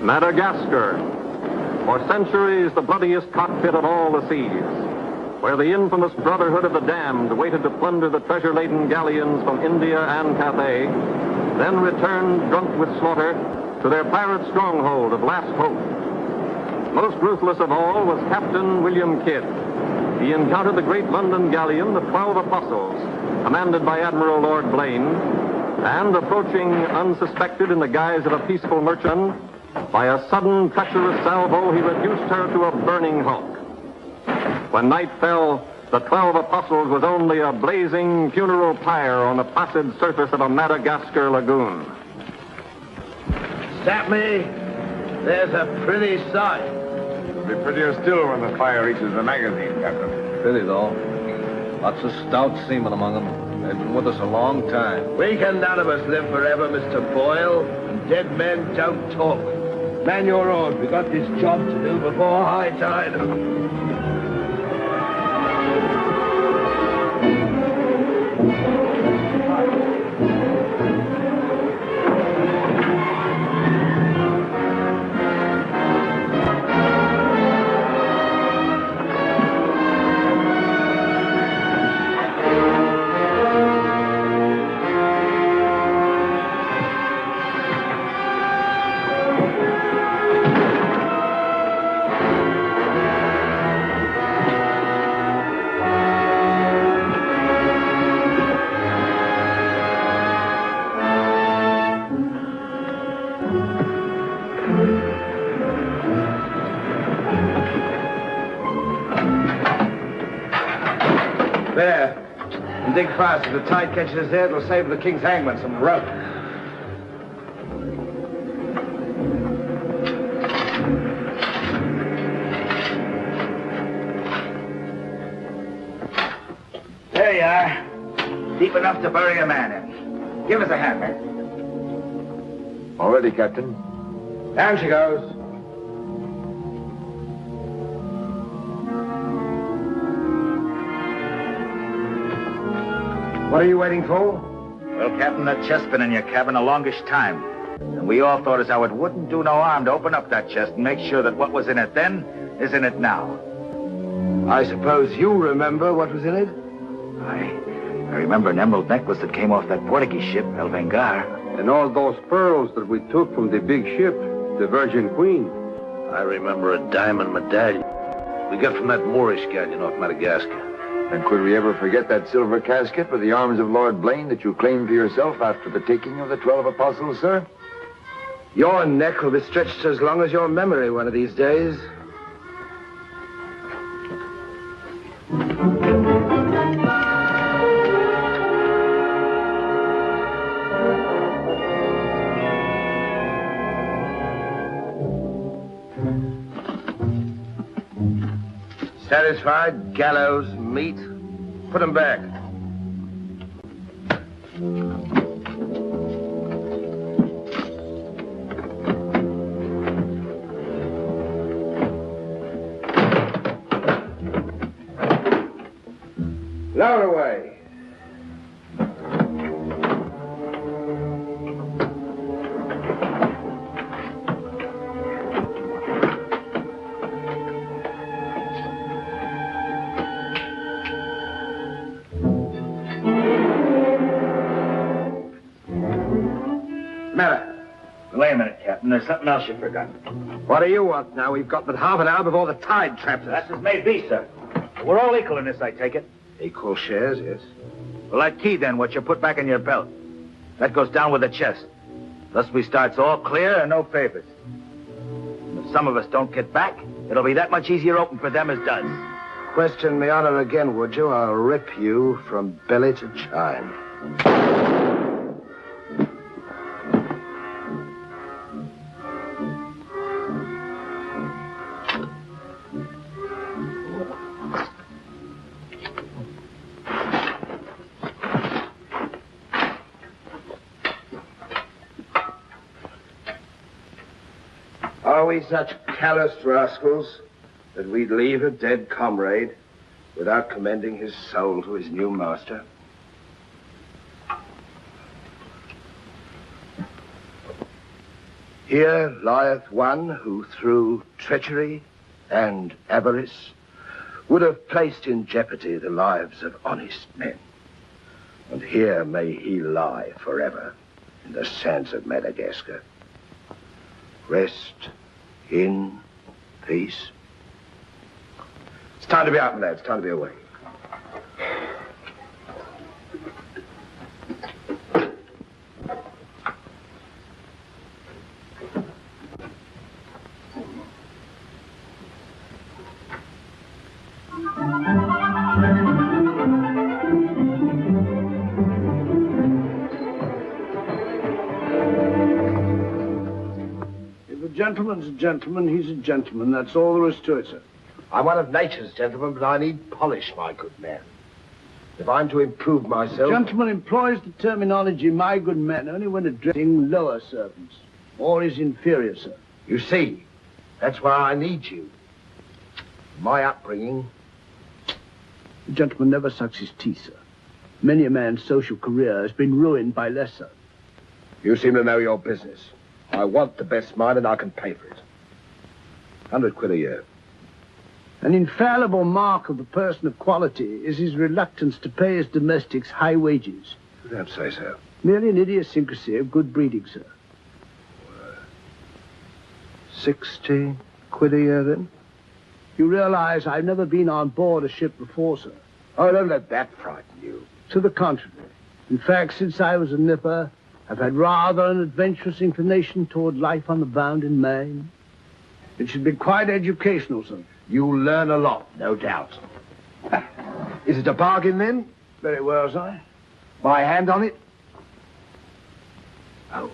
Madagascar. For centuries, the bloodiest cockpit of all the seas, where the infamous Brotherhood of the Damned waited to plunder the treasure-laden galleons from India and Cathay, then returned drunk with slaughter to their pirate stronghold of Last Hope. Most ruthless of all was Captain William Kidd. He encountered the great London galleon, the 12 Apostles, commanded by Admiral Lord Blaine, and approaching unsuspected in the guise of a peaceful merchant, by a sudden treacherous salvo, he reduced her to a burning hulk. When night fell, the 12 Apostles was only a blazing funeral pyre on the placid surface of a Madagascar lagoon. Stop me. There's a pretty sight. It'll be prettier still when the fire reaches the magazine, Captain. Pity, though. Lots of stout seamen among them. They've been with us a long time. We can none of us live forever, Mr. Boyle. And dead men don't talk. Man your oars. We got this job to do before high tide. There. And dig fast. If the tide catches us there, it'll save the king's hangman some rope. There you are. Deep enough to bury a man in. Give us a hand, man. All ready, Captain. Down she goes. What are you waiting for? Well, Captain, that chest's been in your cabin a longish time. And we all thought as how it wouldn't do no harm to open up that chest and make sure that what was in it then is in it now. I suppose you remember what was in it? I remember an emerald necklace that came off that Portuguese ship, El Vengar. And all those pearls that we took from the big ship, the Virgin Queen. I remember a diamond medallion we got from that Moorish galleon off Madagascar. And could we ever forget that silver casket with the arms of Lord Blaine that you claimed for yourself after the taking of the 12 Apostles, sir? Your neck will be stretched as long as your memory one of these days. Satisfied? Gallows, meat. Put them back. Lower away. Wait a minute, Captain. There's something else you forgot. What do you want now? We've got but half an hour before the tide traps us. That's as may be, sir. We're all equal in this, I take it. Equal shares, yes. Well, that key, then, what you put back in your belt, that goes down with the chest. Thus we starts all clear and no favors. And if some of us don't get back, it'll be that much easier open for them as does. Question me honor again, would you? I'll rip you from belly to chine. Are we such calloused rascals that we'd leave a dead comrade without commending his soul to his new master? Here lieth one who through treachery and avarice would have placed in jeopardy the lives of honest men. And here may he lie forever in the sands of Madagascar. Rest in peace. It's time to be out, lads. It's time to be away. Gentleman's a gentleman, he's a gentleman. That's all there is to it, sir. I'm one of nature's gentlemen, but I need polish, my good man. If I'm to improve myself... A gentleman employs the terminology, my good man, only when addressing lower servants, or his inferior, sir. You see, that's why I need you. My upbringing... The gentleman never sucks his teeth, sir. Many a man's social career has been ruined by less, sir. You seem to know your business. I want the best mine, and I can pay for it. 100 quid a year. An infallible mark of the person of quality is his reluctance to pay his domestics high wages. You don't say so. Merely an idiosyncrasy of good breeding, sir. 60 quid a year, then? You realize I've never been on board a ship before, sir. Oh, don't let that frighten you. To the contrary. In fact, since I was a nipper, I've had rather an adventurous inclination toward life on the bound in Maine. It should be quite educational, sir. You'll learn a lot, no doubt. Is it a bargain, then? Very well, sir. My hand on it? Oh.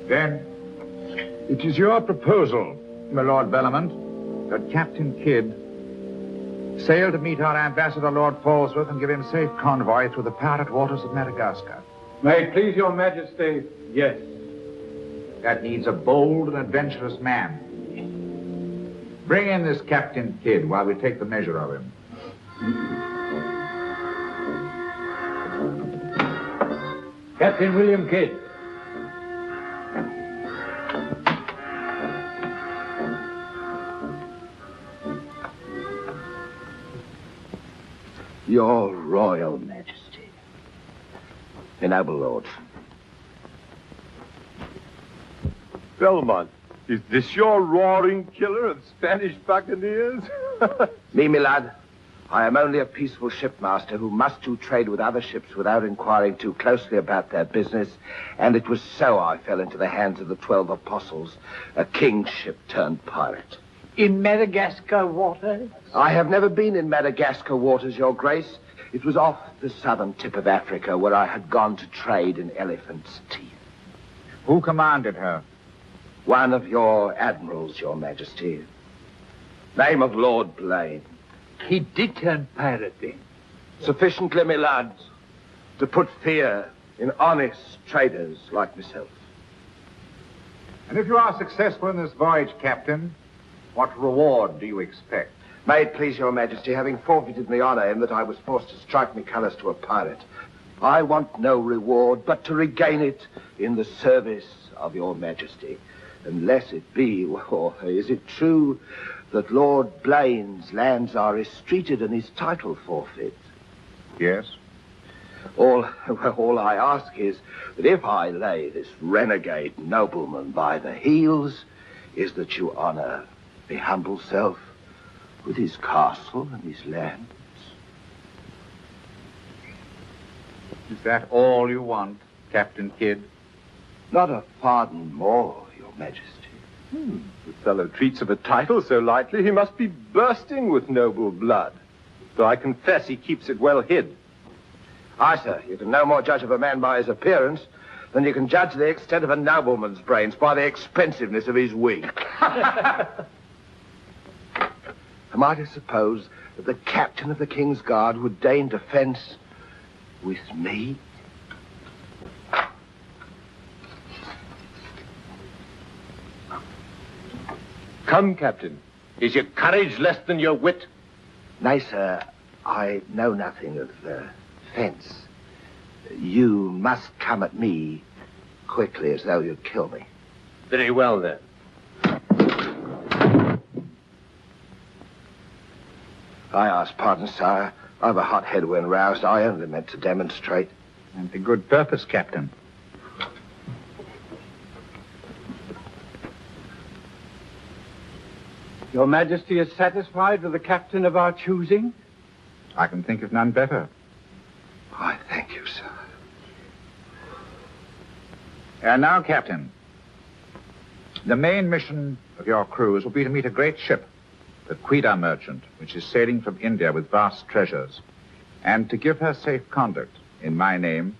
Then, it is your proposal, my Lord Bellamont, that Captain Kidd sail to meet our ambassador, Lord Falsworth, and give him safe convoy through the parrot waters of Madagascar. May it please your majesty, yes. That needs a bold and adventurous man. Bring in this Captain Kidd while we take the measure of him. Captain William Kidd. Your Royal Majesty. Ennoble Lord. Belmont, is this your roaring killer of Spanish buccaneers? Me, my lad. I am only a peaceful shipmaster who must do trade with other ships without inquiring too closely about their business, and it was so I fell into the hands of the 12 apostles, a king's ship turned pirate. In Madagascar waters? I have never been in Madagascar waters, Your Grace. It was off the southern tip of Africa where I had gone to trade in elephants' teeth. Who commanded her? One of your admirals, Your Majesty. Name of Lord Blaine. He did turn pirate then? Sufficiently, my lads, to put fear in honest traders like myself. And if you are successful in this voyage, Captain, what reward do you expect? May it please Your Majesty, having forfeited my honor in that I was forced to strike me colors to a pirate, I want no reward but to regain it in the service of Your Majesty. Unless it be, or is it true that Lord Blaine's lands are restreated and his title forfeit? Yes. All I ask is that if I lay this renegade nobleman by the heels, is that you honor my humble self with his castle and his lands. Is that all you want, Captain Kidd? Not a pardon more, Your Majesty. The fellow treats of a title so lightly, he must be bursting with noble blood. Though I confess he keeps it well hid. Aye, sir, you can no more judge of a man by his appearance than you can judge the extent of a nobleman's brains by the expensiveness of his wig. Am I to suppose that the captain of the King's Guard would deign defense with me? Come, Captain. Is your courage less than your wit? Nay, sir, I know nothing of fence. You must come at me quickly as though you'd kill me. Very well, then. I ask pardon, sire. I've a hot head when roused. I only meant to demonstrate. And to good purpose, Captain. Your Majesty is satisfied with the captain of our choosing? I can think of none better. I thank you, sir. And now, Captain, the main mission of your cruise will be to meet a great ship, the Quida merchant, which is sailing from India with vast treasures, and to give her safe conduct, in my name,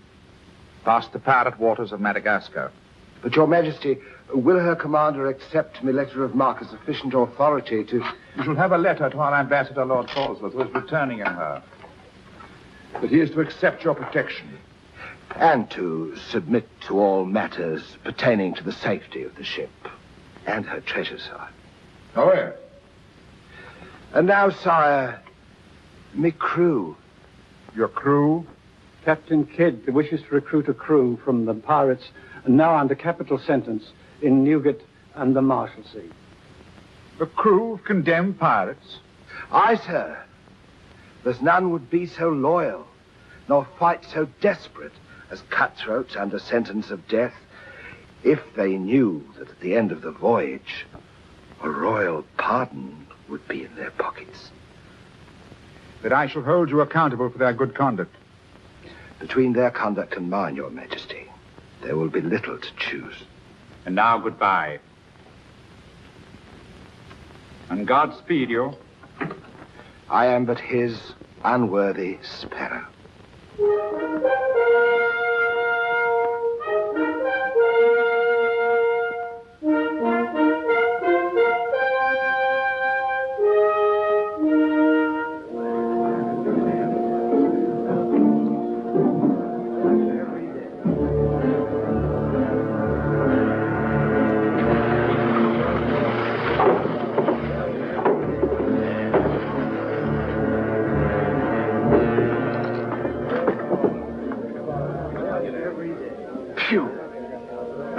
past the pirate waters of Madagascar. But, Your Majesty, will her commander accept my letter of marque as sufficient authority to... You shall have a letter to our ambassador, Lord Falsworth, who is returning in her. But he is to accept your protection. And to submit to all matters pertaining to the safety of the ship and her treasure, sire. Oh, yes. And now, sire, me crew. Your crew? Captain Kidd wishes to recruit a crew from the pirates now under capital sentence in Newgate and the Marshalsea. A crew of condemned pirates? Aye, sir. There's none would be so loyal, nor fight so desperate as cutthroats under sentence of death, if they knew that at the end of the voyage, a royal pardon would be in their pockets. That I shall hold you accountable for their good conduct. Between their conduct and mine, Your Majesty, there will be little to choose. And now, goodbye. And God speed you. I am but his unworthy sparrow.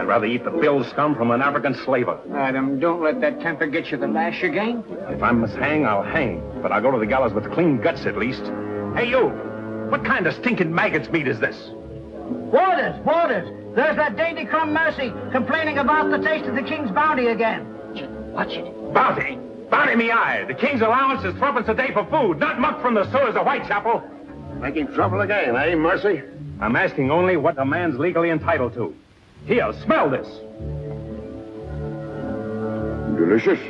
Rather eat the bill scum from an African slaver. Adam, don't let that temper get you the lash again. If I must hang, I'll hang. But I'll go to the gallows with clean guts at least. Hey, you! What kind of stinking maggot's meat is this? Warders! There's that dainty crumb Mercy complaining about the taste of the king's bounty again. Watch it. Bounty? Bounty me eye. The king's allowance is 3 a day for food, not muck from the sewers of Whitechapel. Making trouble again, eh, Mercy? I'm asking only what a man's legally entitled to. Here, smell this. Delicious.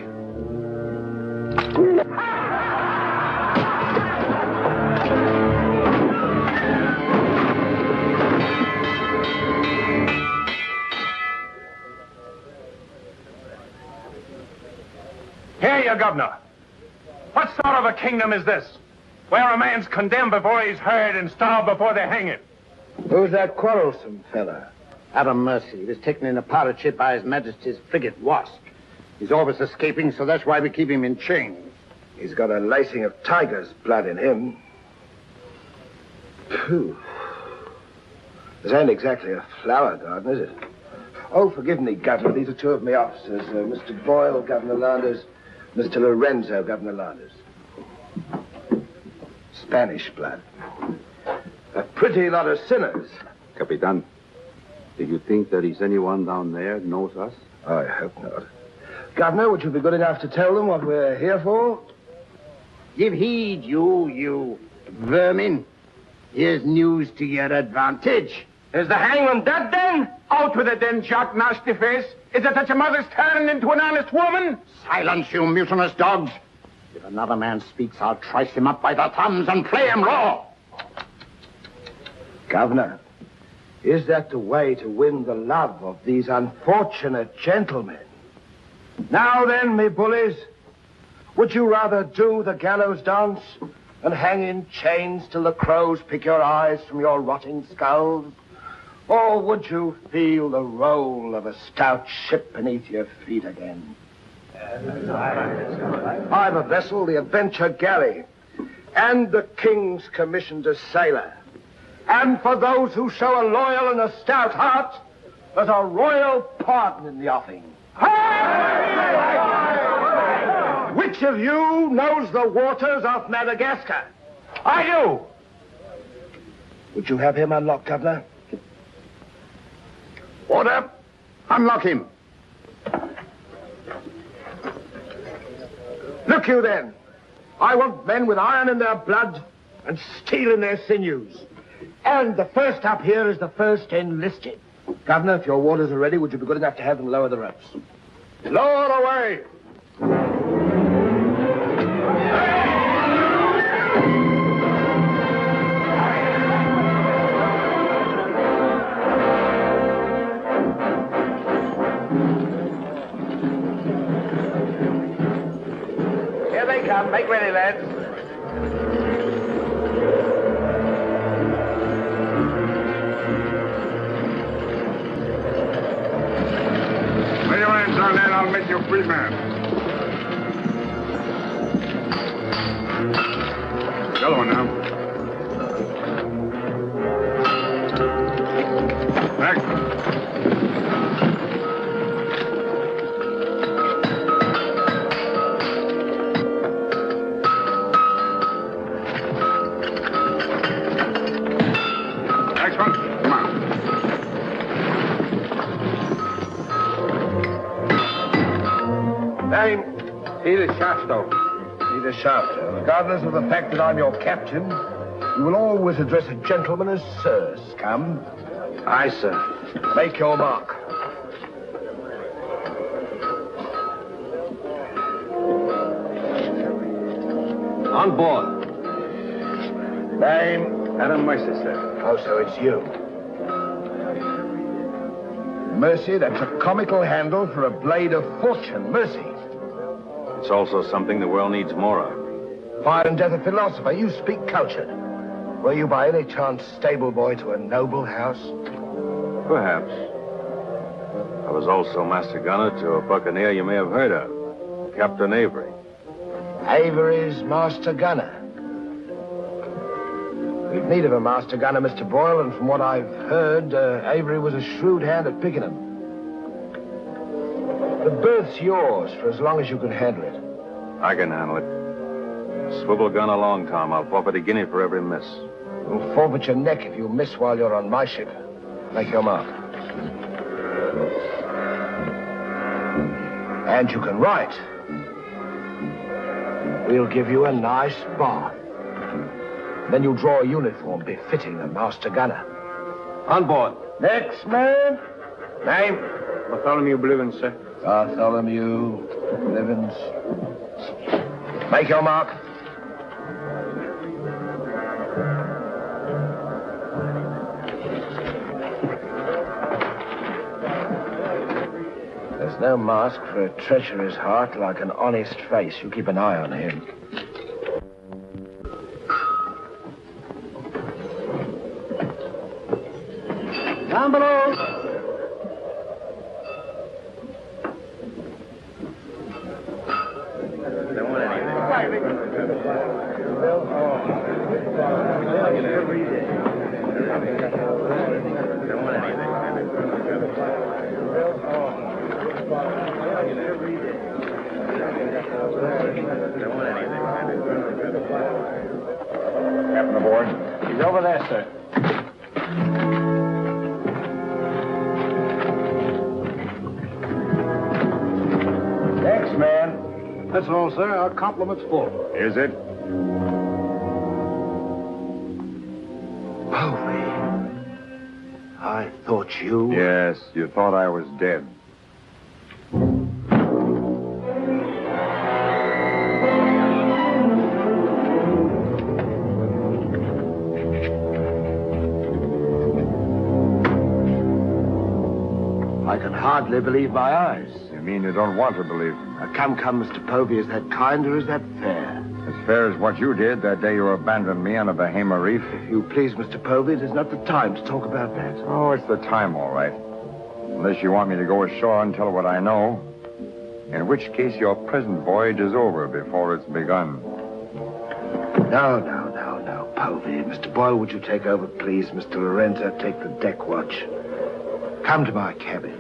Here, you governor. What sort of a kingdom is this? Where a man's condemned before he's heard and starved before they hang him. Who's that quarrelsome fella? Adam Mercy. He was taken in a pirate ship by His Majesty's frigate Wasp. He's always escaping, so that's why we keep him in chains. He's got a lacing of tiger's blood in him. Phew. This ain't exactly a flower garden, is it? Oh, forgive me, Governor. These are two of my officers. Mr. Boyle, Governor Landers. Mr. Lorenzo, Governor Landers. Spanish blood. A pretty lot of sinners. Capitan, do you think there is anyone down there who knows us? I hope not. Governor, would you be good enough to tell them what we're here for? Give heed, you vermin. Here's news to your advantage. Is the hangman dead, then? Out with it, then, Jock Nasty Face. Is it that your mother's turned into an honest woman? Silence, you mutinous dogs. If another man speaks, I'll trice him up by the thumbs and play him raw. Governor, is that the way to win the love of these unfortunate gentlemen? Now then, me bullies, would you rather do the gallows dance and hang in chains till the crows pick your eyes from your rotting skulls? Or would you feel the roll of a stout ship beneath your feet again? I've a vessel, the Adventure Galley, and the King's commissioned a sailor. And for those who show a loyal and a stout heart, there's a royal pardon in the offing. Which of you knows the waters of Madagascar? I do. Would you have him unlocked, Governor? Order. Unlock him. Look you then. I want men with iron in their blood and steel in their sinews. And the first up here is the first enlisted. Governor, if your warders are ready, would you be good enough to have them lower the ropes? Lower away. Here they come. Make ready, lads. Lay your hands on that, I'll make you a free man. The other one now. Back. Next one. Come on. Name? Peter Shafto. Peter Shafto. Regardless of the fact that I'm your captain, you will always address a gentleman as Sir, scum. Aye, sir. Make your mark. On board. Name? Adam Mercer, sir. Oh, so it's you. Mercy, that's a comical handle for a blade of fortune. Mercy. It's also something the world needs more of. Fire and death a philosopher. You speak cultured. Were you by any chance stable boy to a noble house? Perhaps. I was also master gunner to a buccaneer you may have heard of, Captain Avery. Avery's master gunner. We've need of a master gunner, Mr. Boyle, and from what I've heard, Avery was a shrewd hand at picking them. The berth's yours for as long as you can handle it. I can handle it. Swivel gun along, Tom. I'll forfeit a guinea for every miss. You'll forfeit your neck if you miss while you're on my ship. Make your mark. And you can write. We'll give you a nice bar. Then you'll draw a uniform befitting a master gunner. On board. Next man. Name? Bartholomew Blivens, sir. Bartholomew Blivens. Make your mark. There's no mask for a treacherous heart like an honest face. You keep an eye on him. Down below. Captain aboard. He's over there, sir. Next man. That's all, sir. Our compliment's full. Is it? I thought you... Yes, you thought I was dead. I can hardly believe my eyes. You mean you don't want to believe them? Come, Mr. Povey, is that kind or is that fair? As fair as what you did that day you abandoned me on a Bahama reef. If you please, Mr. Povey, it is not the time to talk about that. Oh, it's the time, all right. Unless you want me to go ashore and tell what I know. In which case your present voyage is over before it's begun. No, Povey. Mr. Boyle, would you take over, please? Mr. Lorenzo, take the deck watch. Come to my cabin.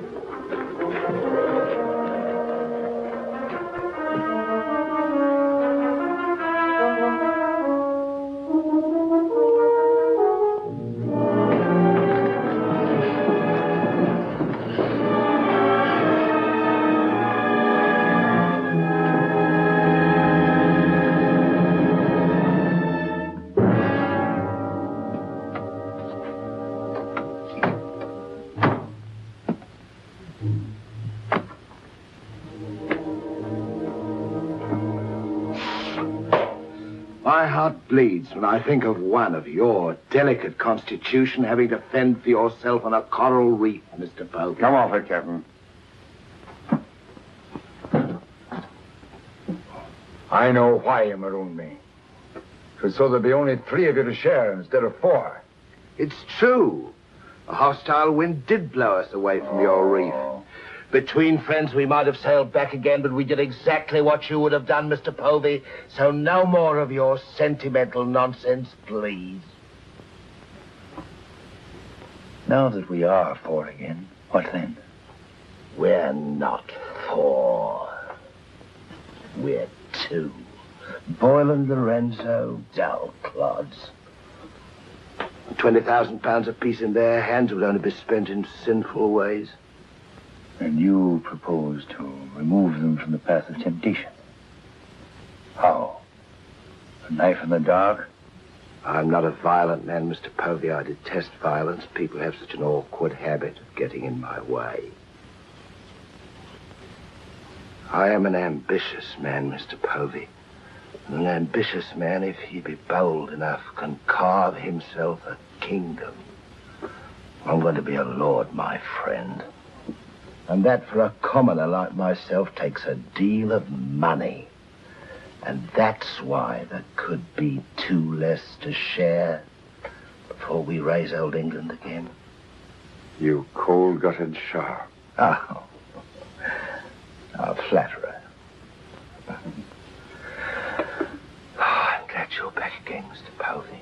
My heart bleeds when I think of one of your delicate constitution having to fend for yourself on a coral reef, Mr. Povey. Come off it, Captain. I know why you marooned me. It was so there'd be only 3 of you to share instead of 4. It's true. A hostile wind did blow us away from your reef. Between friends, we might have sailed back again, but we did exactly what you would have done, Mr. Povey. So no more of your sentimental nonsense, please. Now that we are 4 again, what then? We're not 4. We're 2. Boyle and Lorenzo, dull clods. 20,000 apiece in their hands would only be spent in sinful ways. And you propose to remove them from the path of temptation. How? A knife in the dark? I'm not a violent man, Mr. Povey. I detest violence. People have such an awkward habit of getting in my way. I am an ambitious man, Mr. Povey. And an ambitious man, if he be bold enough, can carve himself a kingdom. I'm going to be a lord, my friend. And that for a commoner like myself takes a deal of money. And that's why there could be 2 less to share before we raise old England again. You cold-gutted Shah. Oh, a flatterer. Oh, I'm glad you're back again, Mr. Povey.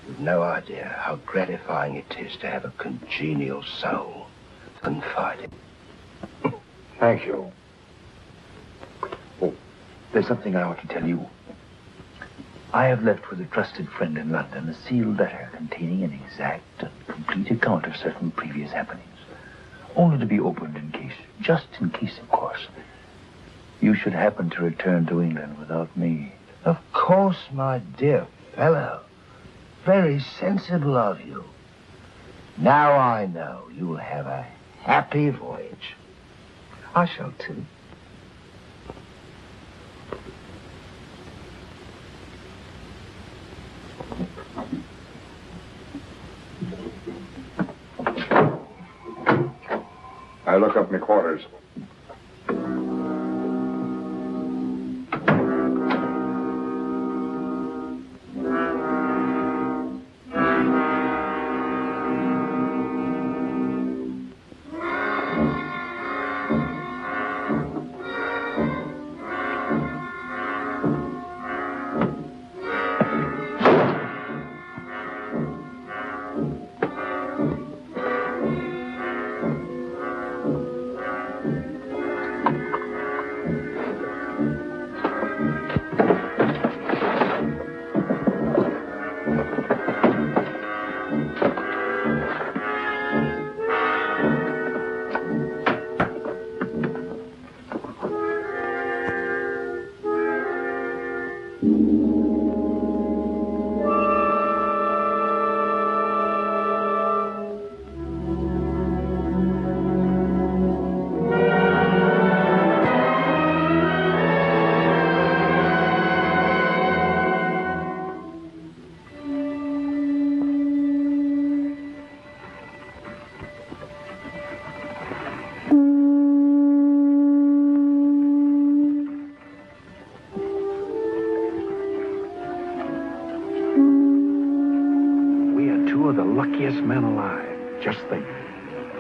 You've no idea how gratifying it is to have a congenial soul to confide in. Thank you. Oh, there's something I want to tell you. I have left with a trusted friend in London a sealed letter containing an exact and complete account of certain previous happenings, only to be opened in case, just in case, of course, you should happen to return to England without me. Of course, my dear fellow. Very sensible of you. Now I know you'll have a happy voyage. I shall too. I look up my quarters.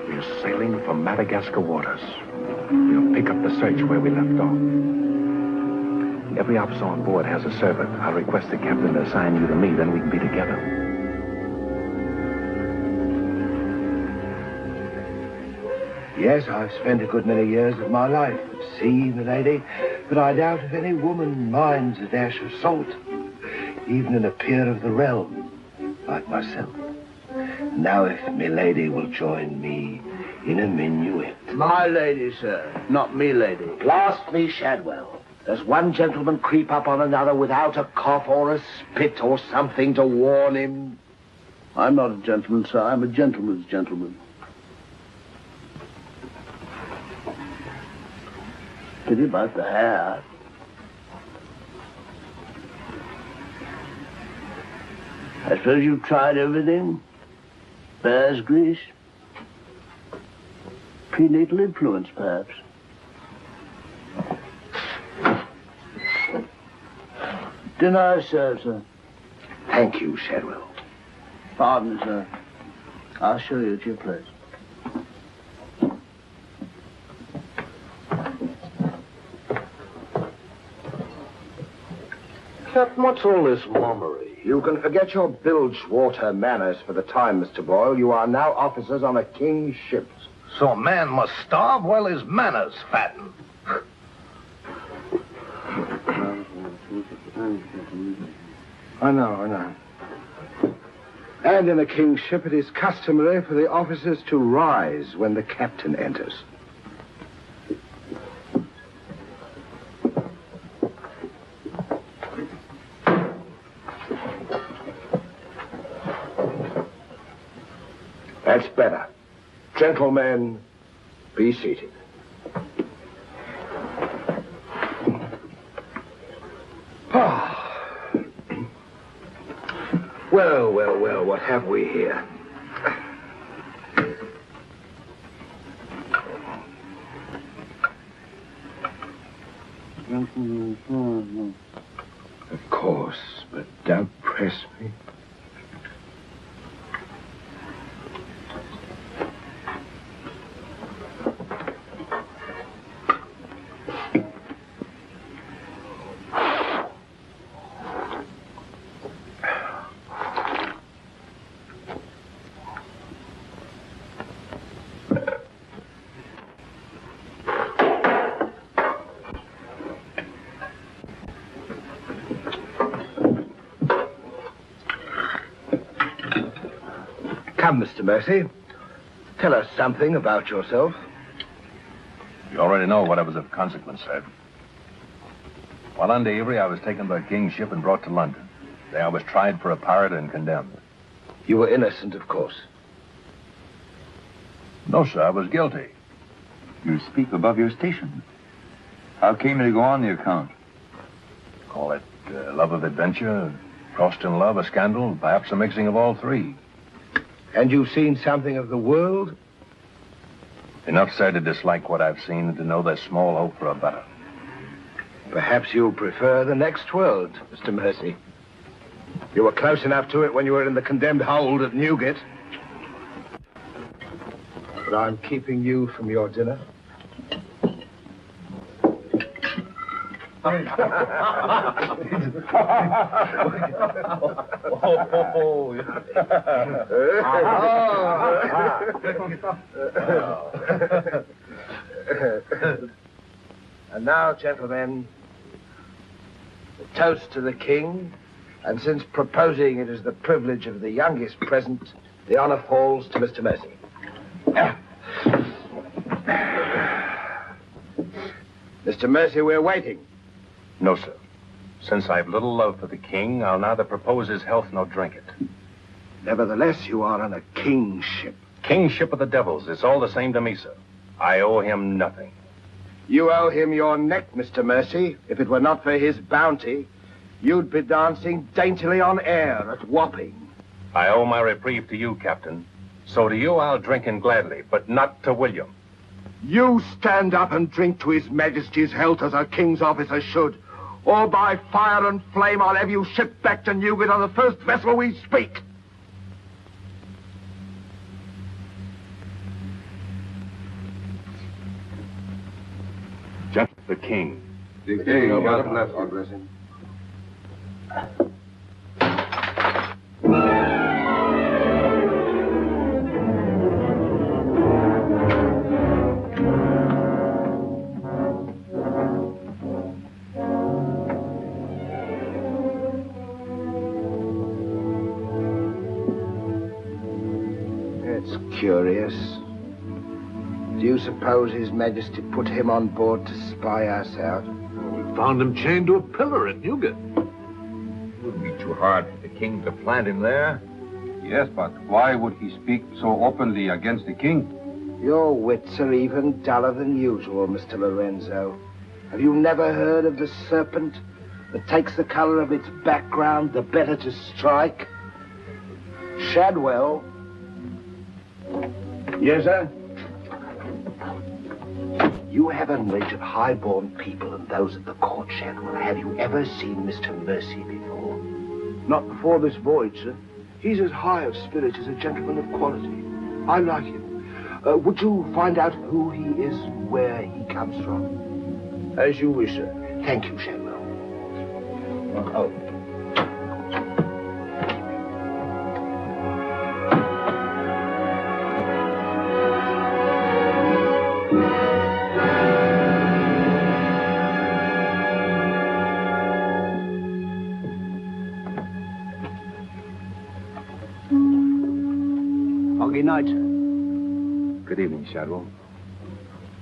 We are sailing for Madagascar waters. We'll pick up the search where we left off. Every officer on board has a servant. I'll request the captain to assign you to me, then we can be together. Yes, I've spent a good many years of my life at sea, milady, but I doubt if any woman minds a dash of salt, even in a peer of the realm, like myself. Now, if milady will join me in a minuet. My lady, sir, not me lady. Blast me, Shadwell. Does one gentleman creep up on another without a cough or a spit or something to warn him? I'm not a gentleman, sir. I'm a gentleman's gentleman. Pity about the hair. I suppose you've tried everything? Bear's grease? Prenatal influence, perhaps? Dinner served, sir. Thank you, Shadwell. Pardon, sir. I'll show you at your place. Captain, what's all this mummery? You can forget your bilge water manners for the time, Mr. Boyle. You are now officers on a king's ship. So a man must starve while his manners fatten. I know. And in a king's ship, it is customary for the officers to rise when the captain enters. That's better. Gentlemen, be seated. Well, what have we here? Of course, but don't press me. Come, Mr. Mercy. Tell us something about yourself. You already know what I was of consequence, sir. While under Avery, I was taken by a king's ship and brought to London. There I was tried for a pirate and condemned. You were innocent, of course. No, sir, I was guilty. You speak above your station. How came you to go on the account? Call it love of adventure, crossed in love, a scandal, perhaps a mixing of all three. And you've seen something of the world? Enough, sir, to dislike what I've seen and to know there's small hope for a better. Perhaps you'll prefer the next world, Mr. Mercy. You were close enough to it when you were in the condemned hold at Newgate. But I'm keeping you from your dinner. And now, gentlemen, the toast to the king, and since proposing it is the privilege of the youngest present, the honor falls to Mr. Mercy. Mr. Mercy, we're waiting. No, sir. Since I've little love for the king, I'll neither propose his health nor drink it. Nevertheless, you are on a king's ship. Kingship of the devils. It's all the same to me, sir. I owe him nothing. You owe him your neck, Mr. Mercy. If it were not for his bounty, you'd be dancing daintily on air at Wapping. I owe my reprieve to you, Captain. So to you I'll drink in gladly, but not to William. You stand up and drink to his majesty's health as a king's officer should. Or by fire and flame I'll have you shipped back to Newgate on the first vessel we speak. Just the king. The king, God bless him. It's curious. Do you suppose His Majesty put him on board to spy us out? We found him chained to a pillar at Newgate. It wouldn't be too hard for the king to plant him there. Yes, but why would he speak so openly against the king? Your wits are even duller than usual, Mr. Lorenzo. Have you never heard of the serpent that takes the color of its background the better to strike? Shadwell. Yes, sir? You have a knowledge of high-born people and those at the court, Shadwell. Have you ever seen Mr. Mercy before? Not before this voyage, sir. He's as high of spirit as a gentleman of quality. I like him. Would you find out who he is, where he comes from? As you wish, sir. Thank you, Shadwell. Oh. Foggy night, sir. Good evening, Shadwell.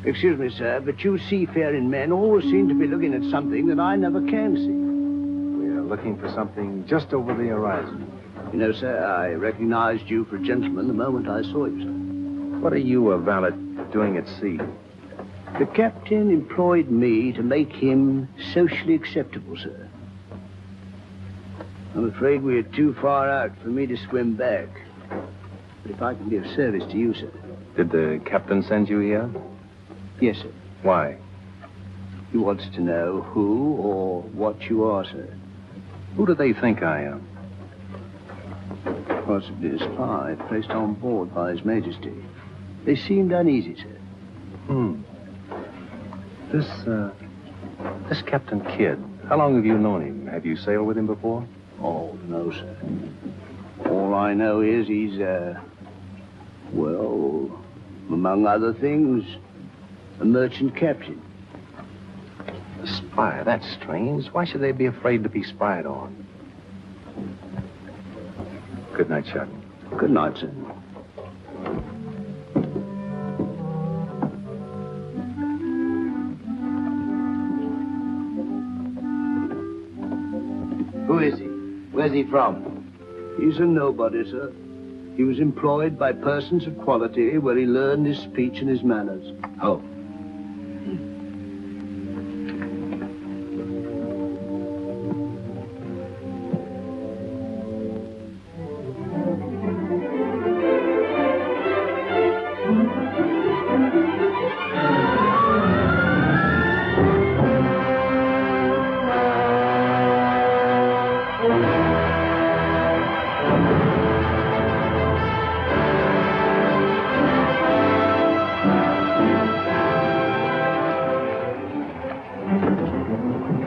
Excuse me, sir, but you seafaring men always seem to be looking at something that I never can see. We are looking for something just over the horizon. You know, sir, I recognized you for a gentleman the moment I saw you, sir. What are you, a valet, doing at sea? The captain employed me to make him socially acceptable, sir. I'm afraid we are too far out for me to swim back. But if I can be of service to you, sir. Did the captain send you here? Yes, sir. Why? He wants to know who or what you are, sir. Who do they think I am? Possibly a spy placed on board by His Majesty. They seemed uneasy, sir. This Captain Kidd, how long have you known him? Have you sailed with him before? Oh, no, sir. All I know is he's, well, among other things, a merchant captain. A spy? That's strange. Why should they be afraid to be spied on? Good night, Chuck. Good night, sir. Who is he? Where's he from? He's a nobody, sir. He was employed by persons of quality where he learned his speech and his manners. Oh.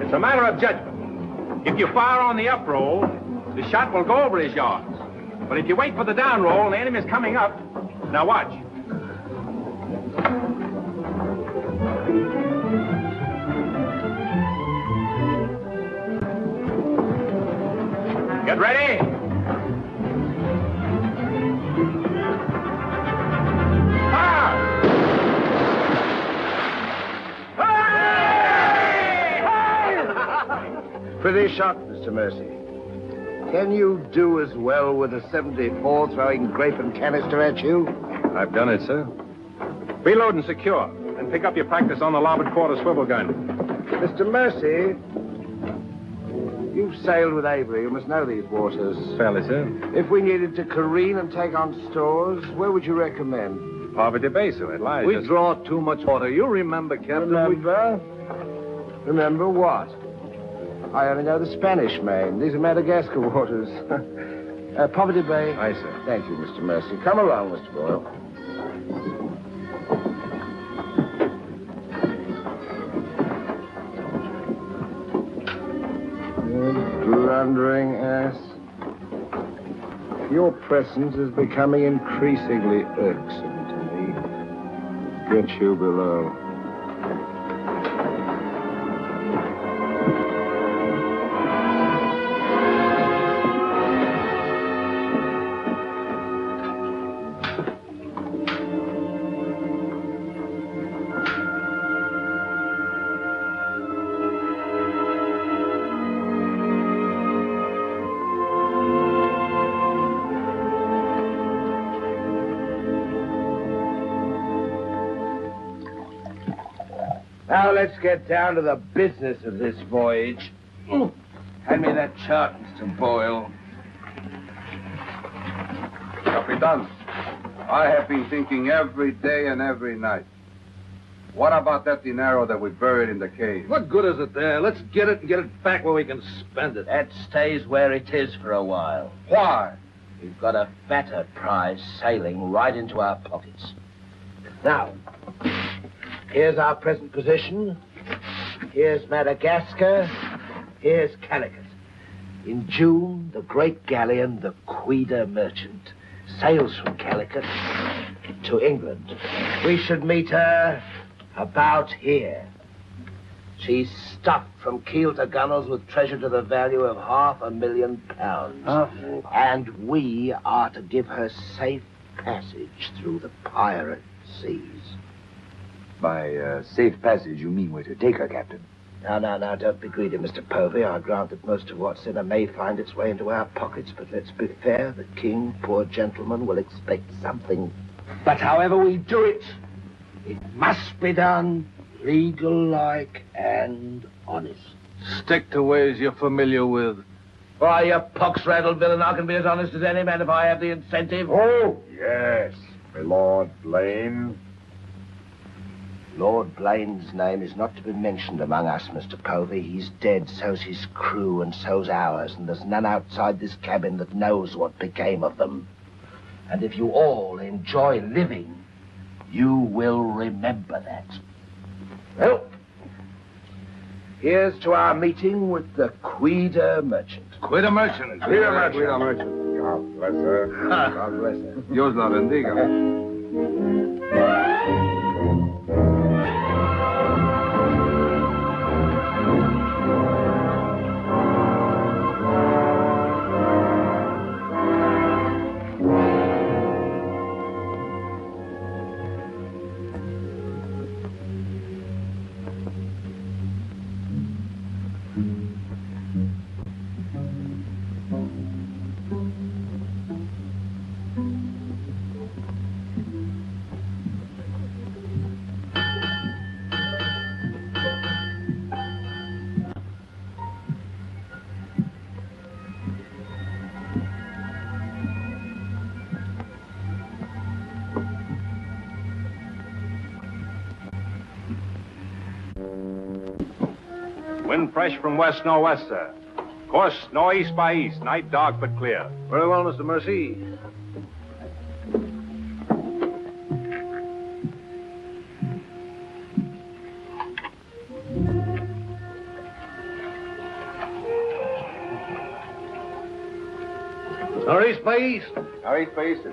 It's a matter of judgment. If you fire on the up roll, the shot will go over his yards. But if you wait for the down roll and the enemy's coming up, now watch. Get ready. Pretty shot, Mr. Mercy. Can you do as well with a 74 throwing grape and canister at you? I've done it, sir. Reload and secure. Then pick up your practice on the larboard quarter swivel gun. Mr. Mercy, you've sailed with Avery. You must know these waters. Fairly, sir. If we needed to careen and take on stores, where would you recommend? Poverty Bay, sir. It lies. We draw too much water. You remember, Captain. Remember? Remember what? I only know the Spanish Main. These are Madagascar waters. Poverty Bay. Aye, sir. Thank you, Mr. Mercy. Come along, Mr. Boyle. Your presence is becoming increasingly irksome to me. Get you below. Now let's get down to the business of this voyage. Hand me that chart, Mr. Boyle. Capitan, I have been thinking every day and every night. What about that dinero that we buried in the cave? What good is it there? Let's get it and get it back where we can spend it. That stays where it is for a while. Why? We've got a fatter prize sailing right into our pockets. Now, here's our present position. Here's Madagascar. Here's Calicut. In June, the great galleon, the Queen Merchant, sails from Calicut to England. We should meet her about here. She's stuffed from keel to gunwales with treasure to the value of £500,000. And we are to give her safe passage through the pirate seas. By safe passage, you mean we're to take her, Captain? No, don't be greedy, Mr. Povey. I grant that most of what's in her may find its way into our pockets, but let's be fair. The king, poor gentleman, will expect something. But however we do it, it must be done legal-like and honest. Stick to ways you're familiar with. Why, you pox-rattled villain, I can be as honest as any man if I have the incentive. Oh, yes, my Lord Blaine. Lord Blaine's name is not to be mentioned among us, Mr. Povey. He's dead, so's his crew, and so's ours, and there's none outside this cabin that knows what became of them. And if you all enjoy living, you will remember that. Well, here's to our meeting with the Queen Merchant. Queen Merchant. Queen Merchant. God bless her. God bless her. Dios la bendiga. Wind fresh from west-northwest, sir. Course northeast by east. Night dark but clear. Very well, Mr. Mercy. Northeast by east. Northeast by east.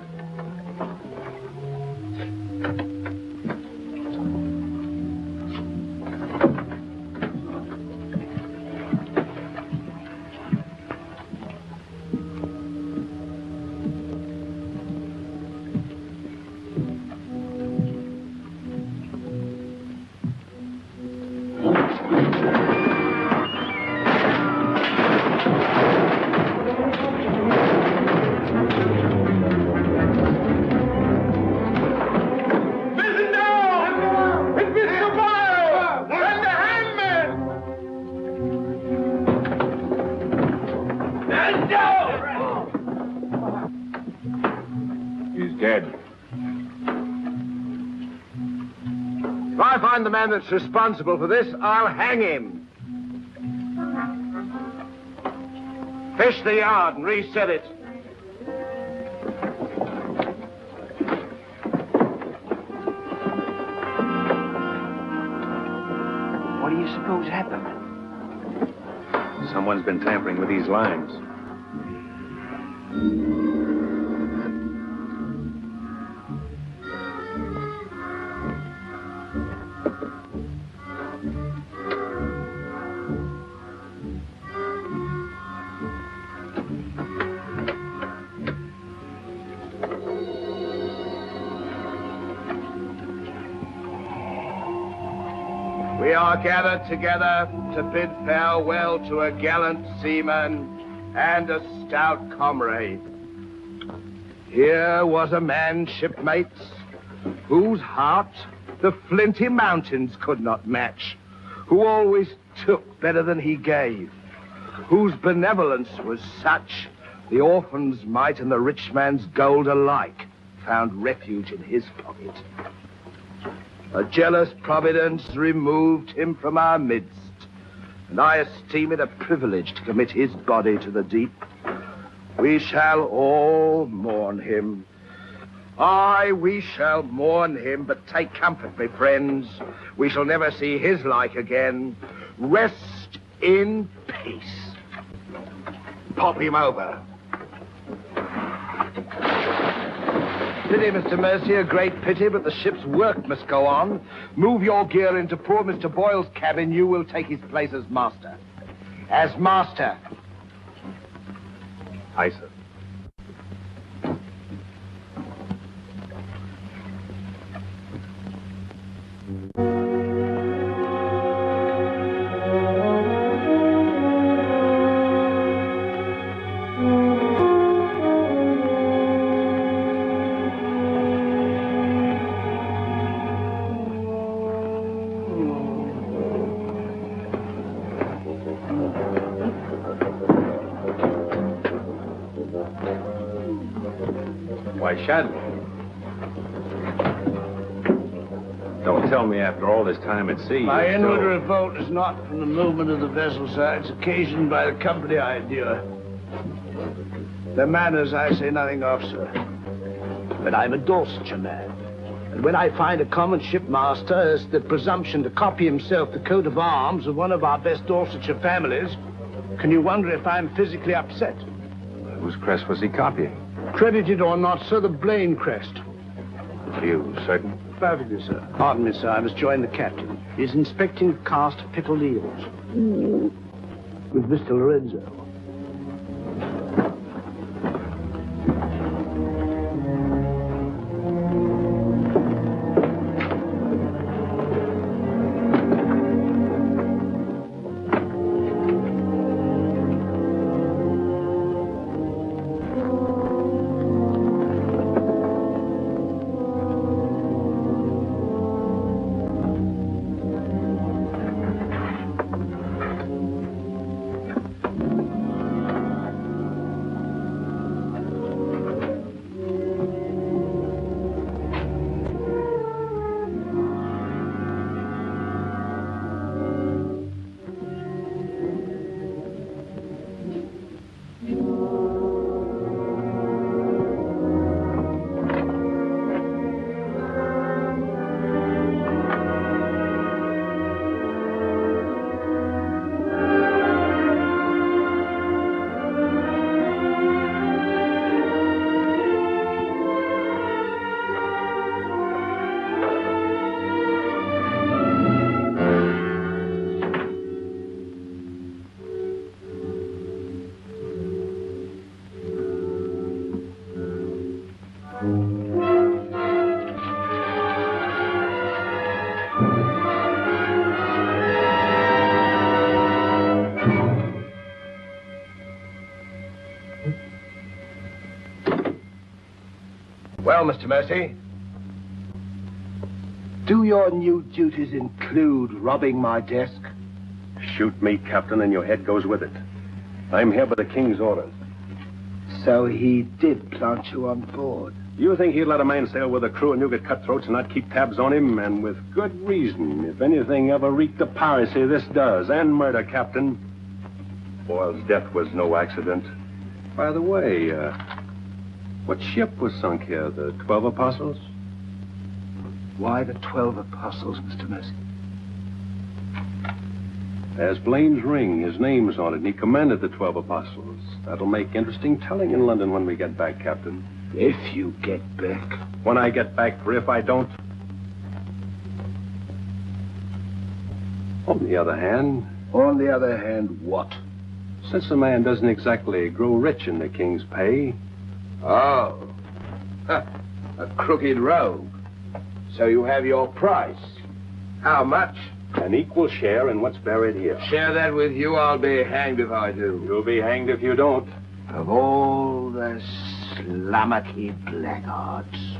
If I find the man that's responsible for this, I'll hang him. Fish the yard and reset it. What do you suppose happened? Someone's been tampering with these lines. We are gathered together to bid farewell to a gallant seaman and a stout comrade. Here was a man, shipmates, whose heart the flinty mountains could not match, who always took better than he gave, whose benevolence was such the orphan's mite and the rich man's gold alike found refuge in his pocket. A jealous providence removed him from our midst, and I esteem it a privilege to commit his body to the deep. We shall all mourn him. Aye, we shall mourn him, but take comfort, my friends. We shall never see his like again. Rest in peace. Pop him over. Pity, Mr. Mercy, a great pity, but the ship's work must go on. Move your gear into poor Mr. Boyle's cabin. You will take his place as master. As master. Aye, sir. Why, Shad. Don't tell me after all this time at sea. My you're inward still- revolt is not from the movement of the vessel, sir. It's occasioned by the company I endure. Their manners I say nothing of, sir. But I'm a Dorsetshire man. And when I find a common shipmaster has the presumption to copy himself the coat of arms of one of our best Dorsetshire families, can you wonder if I'm physically upset? Whose crest was he copying? Credited or not, sir, the Blaine crest. Are you certain? Perfectly, sir. Pardon me, sir. I must join the captain. He's inspecting the cast of pickled eels. With Mr. Lorenzo. Well, Mr. Mercy, do your new duties include robbing my desk? Shoot me, Captain, and your head goes with it. I'm here by the King's orders. So he did plant you on board. You think he'd let a man sail with a crew and you get cutthroats and not keep tabs on him? And with good reason. If anything ever reeked of piracy, this does. And murder, Captain. Boyle's death was no accident. By the way, what ship was sunk here? The 12 Apostles? Why the 12 Apostles, Mr. Mercy? There's Blaine's ring. His name's on it, and he commanded the 12 Apostles. That'll make interesting telling in London when we get back, Captain. If you get back. When I get back, for if I don't. On the other hand... On the other hand, what? Since a man doesn't exactly grow rich in the King's pay... Oh. A crooked rogue. So you have your price. How much? An equal share in what's buried here. Share that with you, I'll be hanged if I do. You'll be hanged if you don't. Of all the slummocky blackguards.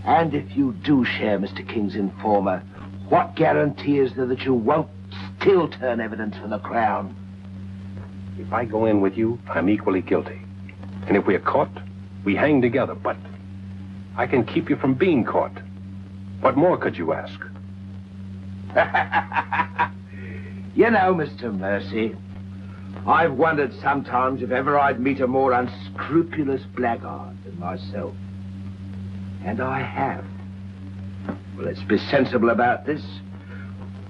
And if you do share Mr. King's informer, what guarantee is there that you won't still turn evidence for the Crown? If I go in with you, I'm equally guilty. And if we're caught, we hang together. But I can keep you from being caught. What more could you ask? You know, Mr. Mercy, I've wondered sometimes if ever I'd meet a more unscrupulous blackguard than myself. And I have. Well, let's be sensible about this.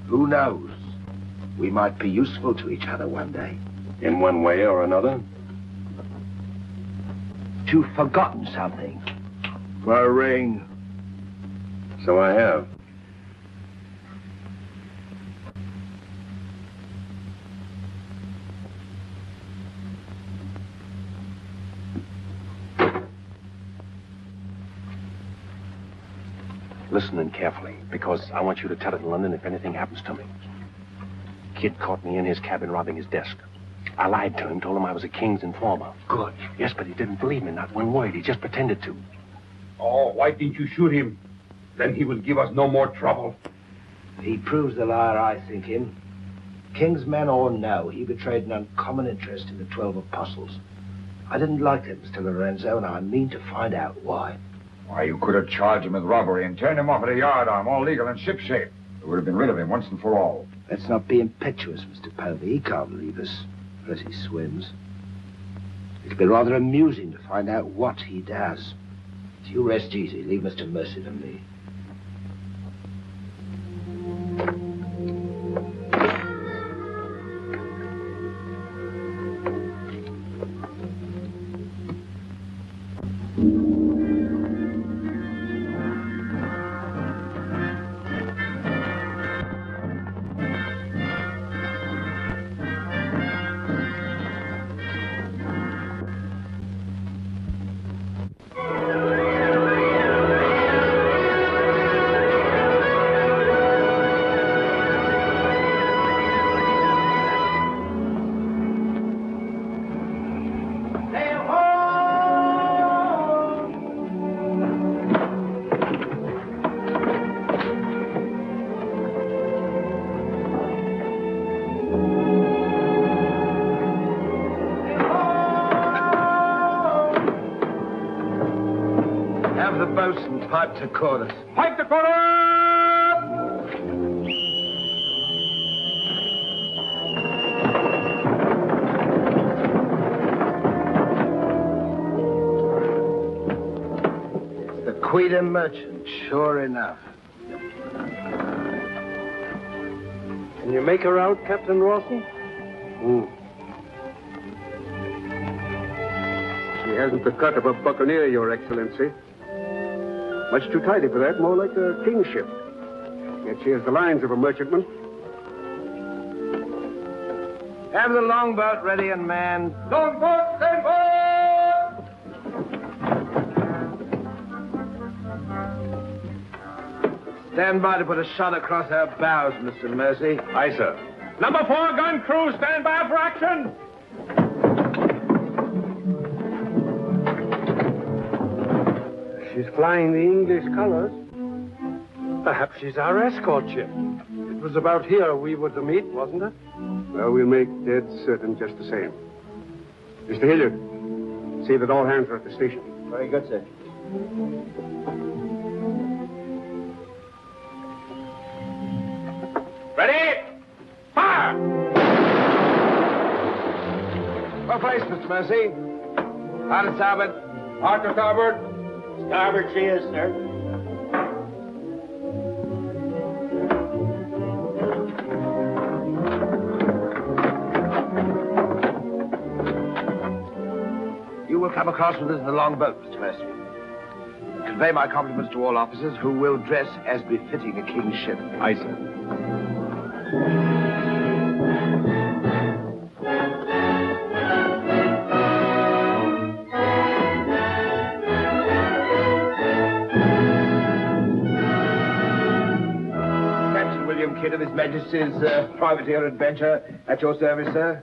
Who knows? We might be useful to each other one day. In one way or another? You've forgotten something. For a ring. So I have. Listen in carefully, because I want you to tell it in London if anything happens to me. Kid caught me in his cabin robbing his desk. I lied to him, told him I was a King's informer. Good. Yes, but he didn't believe me, not one word. He just pretended to. Oh, why didn't you shoot him? Then he will give us no more trouble. He proves the liar I think him. King's men or no, he betrayed an uncommon interest in the 12 Apostles. I didn't like that, Mr. Lorenzo, and I mean to find out why. Why, you could have charged him with robbery and turned him off at a yardarm, all legal and shipshape. We would have been rid of him once and for all. Let's not be impetuous, Mr. Povey. He can't leave us unless he swims. It'll be rather amusing to find out what he does. So you rest easy. Leave Mr. Mercy to me. Pipe to quarters. Pipe to quarters! The Queen merchant, sure enough. Can you make her out, Captain Rawson? She hasn't the cut of a buccaneer, Your Excellency. Much too tidy for that, more like a kingship. Yet she has the lines of a merchantman. Have the longboat ready and manned. Longboat, stand by! Stand by to put a shot across her bows, Mr. Mercy. Aye, sir. Number 4 gun crew, stand by for action. She's flying the English colors. Perhaps she's our escort ship. It was about here we were to meet, wasn't it? Well, we'll make dead certain just the same. Mr. Hilliard, see that all hands are at the station. Very good, sir. Ready? Fire! Well placed, Mr. Mercy. Hard to starboard. Hard to starboard. Starboard she is, sir. You will come across with us in the longboat, Mr. Mercy. Convey my compliments to all officers who will dress as befitting a king's ship. Aye, sir. Kidd of His Majesty's privateer adventure, at your service, sir.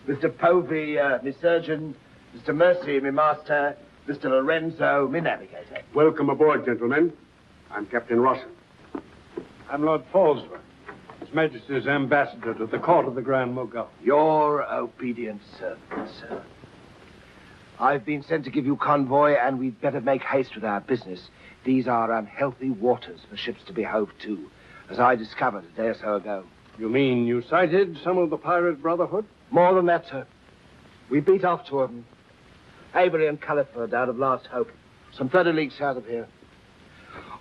Mr. Povey, me surgeon. Mr. Mercy, me master. Mr. Lorenzo, me navigator. Welcome aboard, gentlemen. I'm Captain Rosson. I'm Lord Falsworth, His Majesty's ambassador to the court of the Grand Mogul. Your obedient servant, sir. I've been sent to give you convoy, and we'd better make haste with our business. These are unhealthy waters for ships to be hove to, as I discovered a day or so ago. You mean you sighted some of the pirate brotherhood? More than that, sir. We beat off two of them. Avery and Culliford out of Last Hope. Some 30 leagues south of here.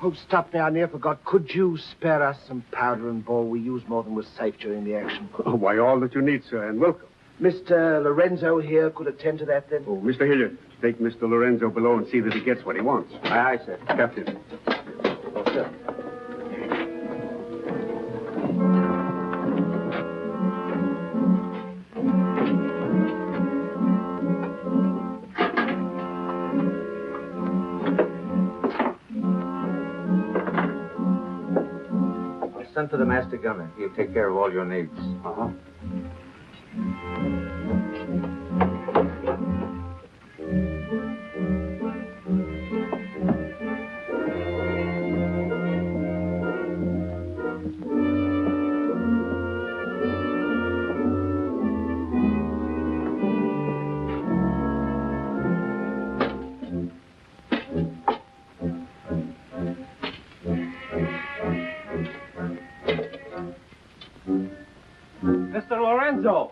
Oh, stop me, I near forgot. Could you spare us some powder and ball? We used more than was safe during the action. Oh, why, all that you need, sir, and welcome. Mr. Lorenzo here could attend to that, then? Oh, Mr. Hilliard, take Mr. Lorenzo below and see that he gets what he wants. Aye, sir. Captain. Oh, sir. Send for the master gunner. He'll take care of all your needs. Uh-huh. Mr. Lorenzo!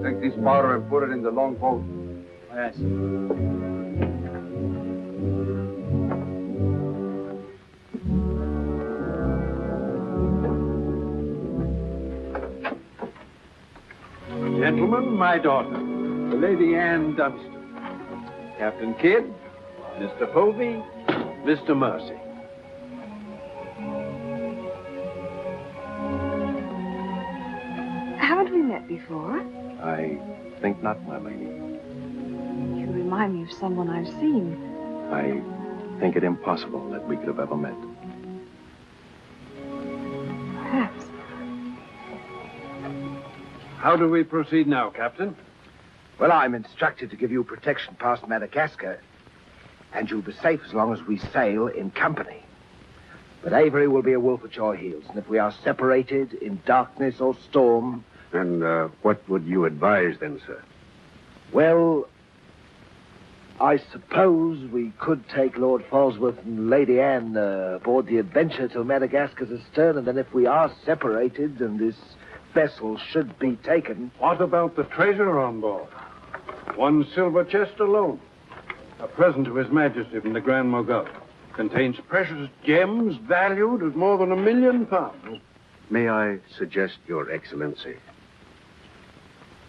Take this powder and put it in the long boat. Yes. Gentlemen, my daughter, the Lady Anne Dunstan. Captain Kidd, Mr. Povey, Mr. Mercy. Haven't we met before? I think not, my lady. You remind me of someone I've seen. I think it impossible that we could have ever met. Perhaps. How do we proceed now, Captain? Well, I'm instructed to give you protection past Madagascar, and you'll be safe as long as we sail in company. But Avery will be a wolf at your heels, and if we are separated in darkness or storm... And what would you advise then, sir? Well, I suppose we could take Lord Falsworth and Lady Anne aboard the Adventure till Madagascar's astern, and then if we are separated and this vessel should be taken... What about the treasure on board? One silver chest alone. A present to His Majesty from the Grand Mogul. Contains precious gems valued at more than £1 million. May I suggest, Your Excellency?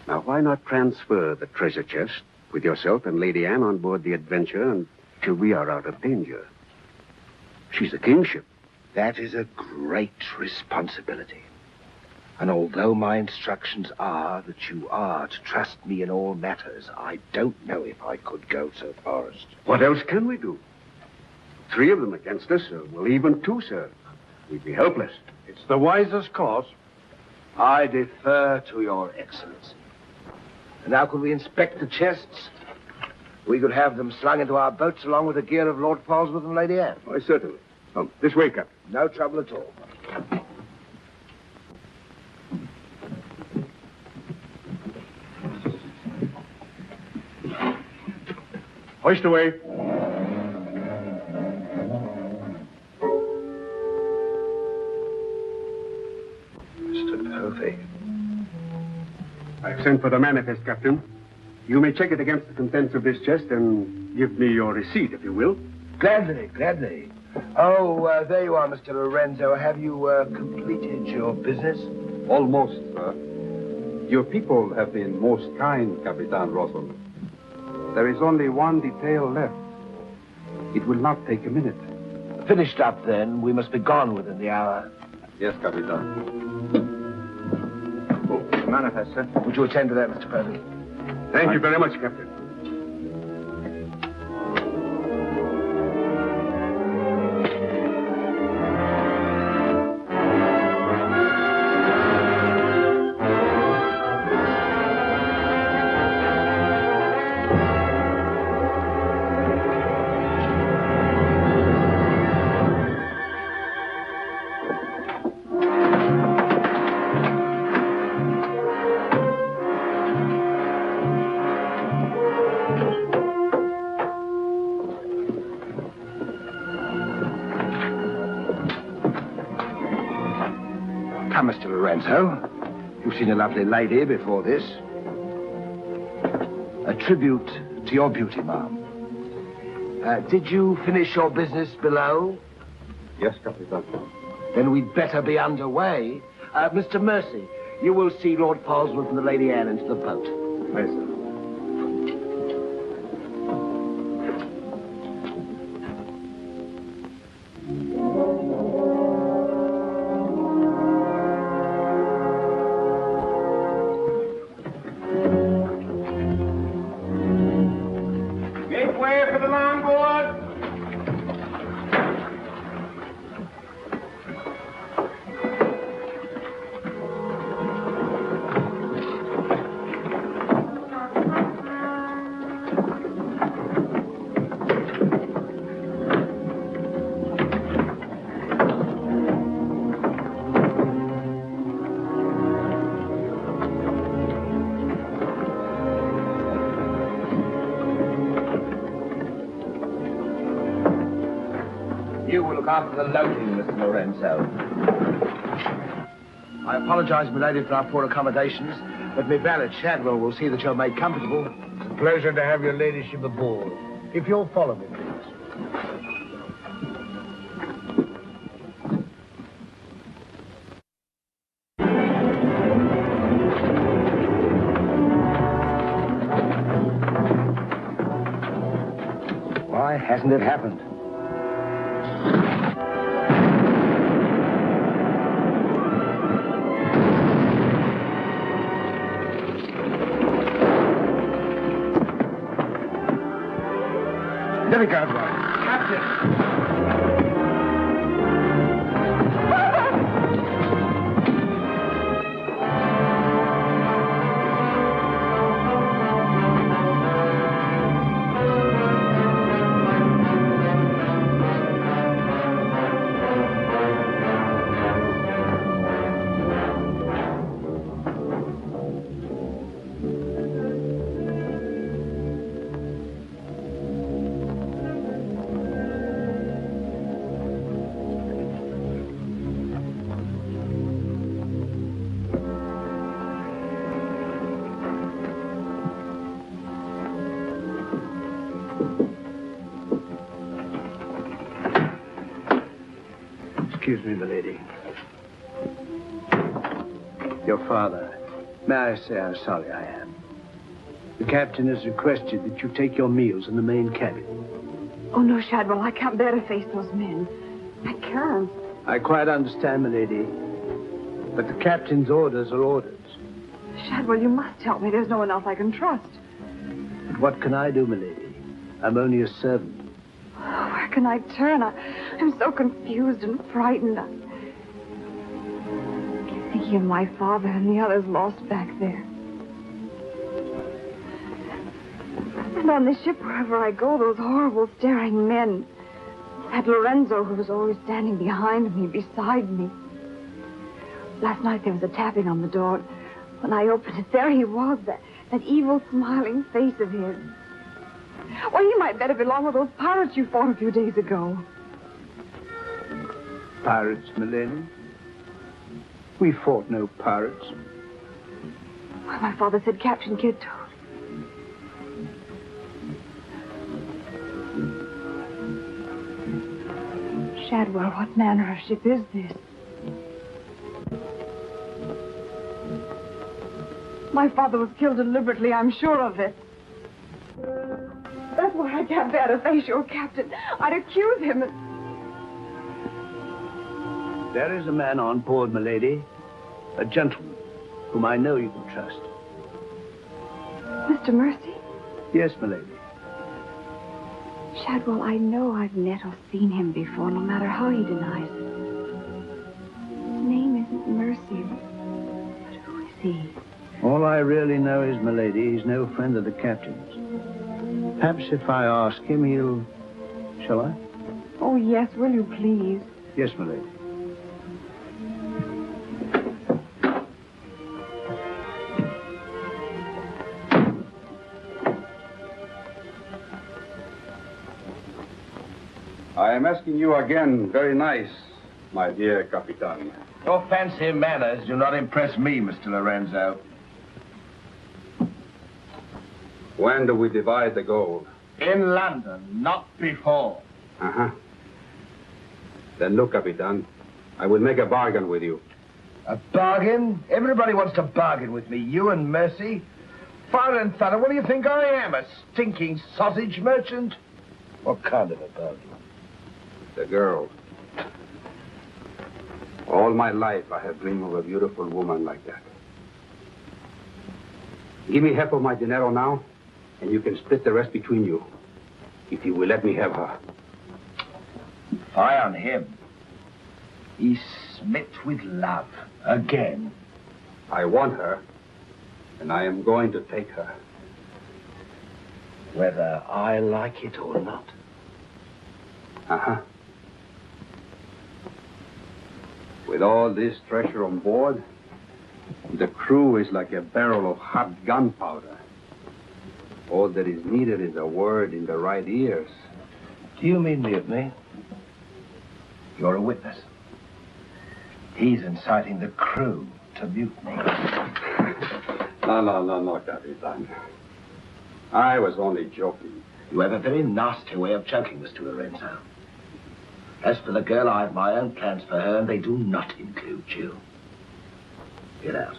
Now, why not transfer the treasure chest with yourself and Lady Anne on board the Adventure until we are out of danger? She's a kingship. That is a great responsibility. And although my instructions are that you are to trust me in all matters, I don't know if I could go so far as to... What else can we do? 3 of them against us, well, even 2, sir. We'd be helpless. It's the wisest course. I defer to Your Excellency. And now could we inspect the chests? We could have them slung into our boats along with the gear of Lord Falsworth and Lady Anne. Why, certainly. Come, this way, Captain. No trouble at all. Hoist away. Mr. Povey. I've sent for the manifest, Captain. You may check it against the contents of this chest and give me your receipt, if you will. Gladly, gladly. Oh, there you are, Mr. Lorenzo. Have you completed your business? Almost, sir. Your people have been most kind, Capitan Rosson. There is only one detail left. It will not take a minute. Finished up, then. We must be gone within the hour. Yes, Capitan. Manifest, sir. Would you attend to that, Mr. Povey? Thank you very much, Captain. Now, Mr. Lorenzo, you've seen a lovely lady before this. A tribute to your beauty, ma'am. Did you finish your business below? Yes, Capitan. Then we'd better be underway. Mr. Mercy, you will see Lord Polesworth and the Lady Anne into the boat. Yes, sir. Make way for the longboard. You will look after the loading, Mr. Lorenzo. I apologize, my lady, for our poor accommodations, but my valet, Shadwell, will see that you're made comfortable. It's a pleasure to have your ladyship aboard. If you'll follow me, please. Why hasn't it happened? There we go, Captain. Excuse me, milady. Your father. May I say how sorry I am? The captain has requested that you take your meals in the main cabin. Oh, no, Shadwell, I can't bear to face those men. I can't. I quite understand, milady. But the captain's orders are orders. Shadwell, you must help me. There's no one else I can trust. But what can I do, milady? I'm only a servant. Oh, where can I turn? I'm so confused and frightened. I keep thinking of my father and the others lost back there. And on this ship, wherever I go, those horrible staring men. That Lorenzo who was always standing behind me, beside me. Last night there was a tapping on the door. When I opened it, there he was, that evil, smiling face of his. Well, he might better belong with those pirates you fought a few days ago. Pirates, milady? We fought no pirates. Well, my father said Captain Kidd told. Shadwell, what manner of ship is this? My father was killed deliberately, I'm sure of it. That's why I can't bear to face your captain. I'd accuse him. There is a man on board, milady. A gentleman whom I know you can trust. Mr. Mercy? Yes, milady. Shadwell, I know I've met or seen him before, no matter how he denies it. His name isn't Mercy, but who is he? All I really know is, milady, he's no friend of the captain's. Perhaps if I ask him, he'll... Shall I? Oh, yes, will you please? Yes, milady. I am asking you again, very nice. My dear Capitan. Your fancy manners do not impress me, Mr. Lorenzo. When do we divide the gold? In London, not before. Uh-huh. Then look, Capitan, I will make a bargain with you. A bargain? Everybody wants to bargain with me. You and Mercy. Fire and thunder, what do you think I am? A stinking sausage merchant? What kind of a bargain? The girl. All my life I have dreamed of a beautiful woman like that. Give me half of my dinero now, and you can split the rest between you. If you will let me have her. Fie on him. He's smit with love. Again. I want her, and I am going to take her. Whether I like it or not. Uh-huh. With all this treasure on board, the crew is like a barrel of hot gunpowder. All that is needed is a word in the right ears. Do you mean mutiny? You're a witness. He's inciting the crew to mutiny. No, Capitan. I was only joking. You have a very nasty way of joking, Mr. Lorenzo. As for the girl, I have my own plans for her, and they do not include you. Get out.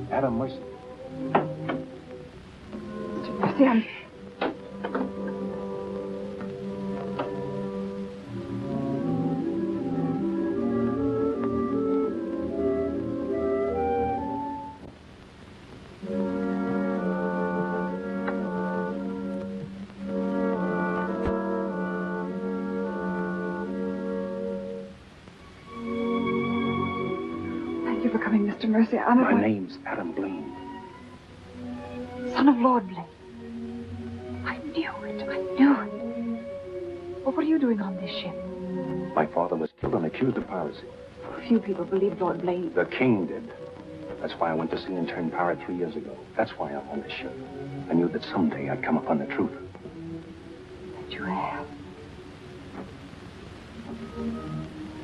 Madam Mercy. Mercy, I'm... Thank you for coming, Mr. Mercy. My name's Adam Blaine. Son of Lord Blaine. I knew it. Well, what are you doing on this ship? My father was killed and accused of piracy. Few people believed Lord Blaine. The king did. That's why I went to sea and turned pirate 3 years ago. That's why I'm on this ship. I knew that someday I'd come upon the truth. And you have.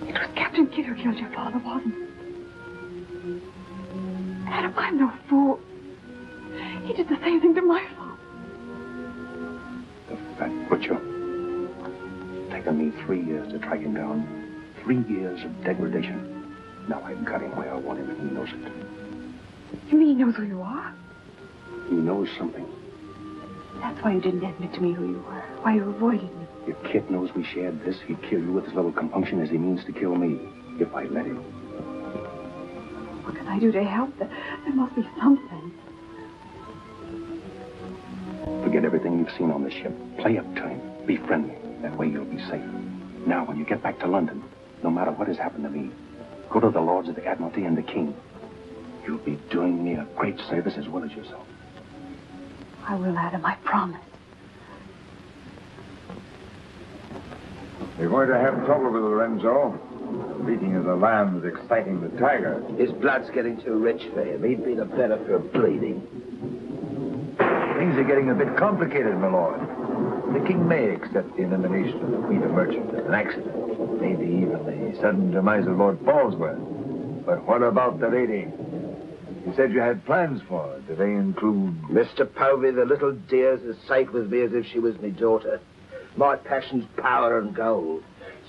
It was Captain Kidd who killed your father, wasn't it? Adam, I'm no fool. He did the same thing to my father. The fat butcher. Taken me 3 years to track him down. 3 years of degradation. Now I've got him where I want him, and he knows it. You mean he knows who you are? He knows something. That's why you didn't admit to me who you were. Why you avoided me. If Kit knows we shared this, he'd kill you with as little compunction as he means to kill me. If I let him. What can I do to help? There must be something. Forget everything you've seen on the ship. Play up to him. Be friendly. That way you'll be safe. Now, when you get back to London, no matter what has happened to me, go to the Lords of the Admiralty and the King. You'll be doing me a great service as well as yourself. I will, Adam, I promise. You're going to have trouble with Lorenzo. The beating of the lamb's exciting the tiger. His blood's getting too rich for him. He'd be the better for bleeding. Things are getting a bit complicated, my lord. The king may accept the elimination of the Queen of Merchant as an accident. Maybe even the sudden demise of Lord Falsworth. But what about the lady? You said you had plans for her. Do they include... Mr. Povey, the little dear's as safe with me as if she was my daughter. My passion's power and gold.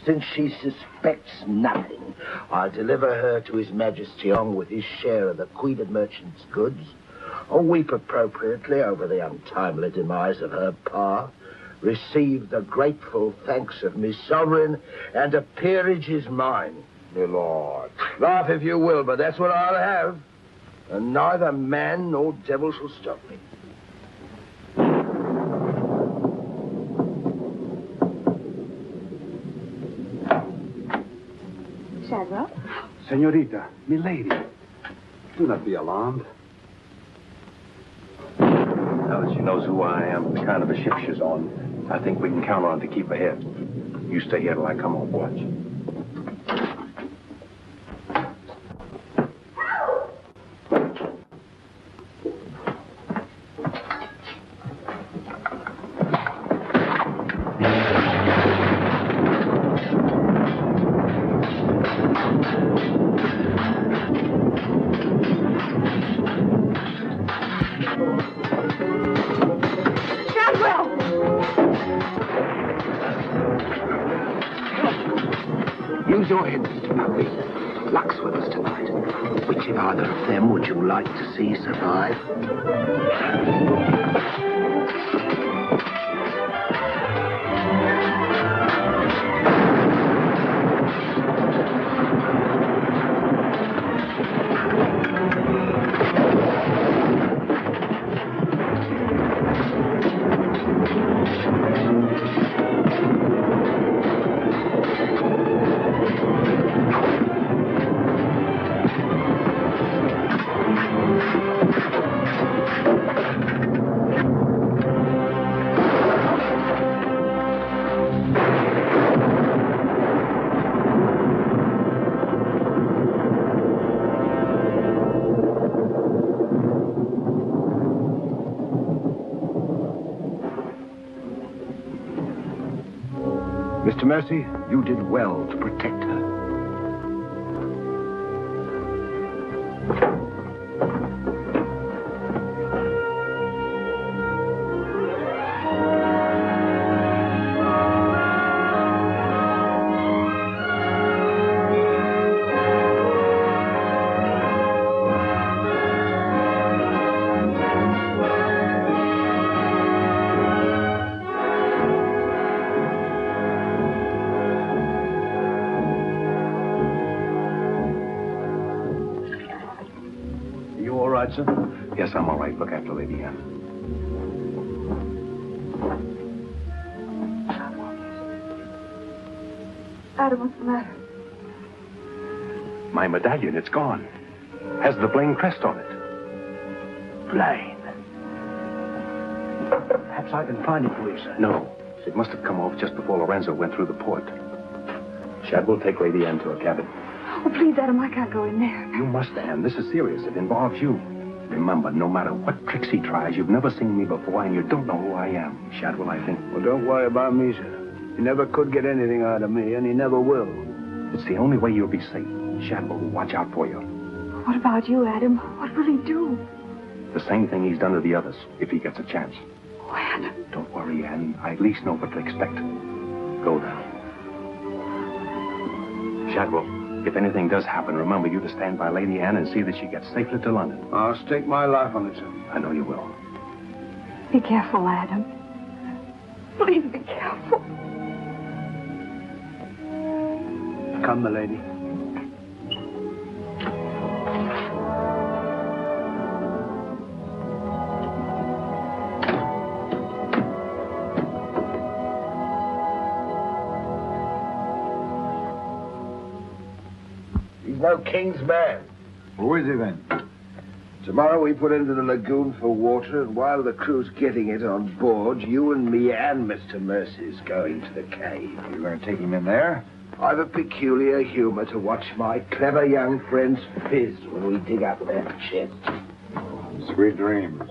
Since she suspects nothing, I'll deliver her to His Majesty along with his share of the Queen of Merchant's goods. I'll weep appropriately over the untimely demise of her pa, receive the grateful thanks of me sovereign, and a peerage is mine. My lord. Laugh if you will, but that's what I'll have. And neither man nor devil shall stop me. Shadwell? Senorita, milady, do not be alarmed. Now that she knows who I am and the kind of a ship she's on, I think we can count on her to keep ahead. You stay here till I come on watch. Use your head, Mr. Buckley. Luck's with us tonight. Which of either of them would you like to see survive? Mr. Mercy, you did well to protect her. Sir? Yes, I'm all right. Look after Lady Anne. Adam, what's the matter? My medallion, it's gone. Has the Blaine crest on it. Blaine. Perhaps I can find it for you, sir. No. It must have come off just before Lorenzo went through the port. Shadwell, take Lady Anne to her cabin. Oh, please, Adam, I can't go in there. You must, Anne. This is serious. It involves you. Remember, no matter what tricks he tries, you've never seen me before, and you don't know who I am. Shadwell, I think. Well, don't worry about me, sir. He never could get anything out of me, and he never will. It's the only way you'll be safe. Shadwell will watch out for you. What about you, Adam? What will he do? The same thing he's done to the others, if he gets a chance. Oh, Adam. Don't worry, Anne. I at least know what to expect. Go now. Shadwell, if anything does happen, remember you to stand by Lady Anne and see that she gets safely to London. I'll stake my life on it, sir. I know you will. Be careful, Adam. Please be careful. Come, milady. He's no king's man. Who is he then? Tomorrow we put into the lagoon for water, and while the crew's getting it on board, you and me and Mr. Mercy's going to the cave. You're going to take him in there? I've a peculiar humor to watch my clever young friends fizz when we dig up their chest. Sweet dreams.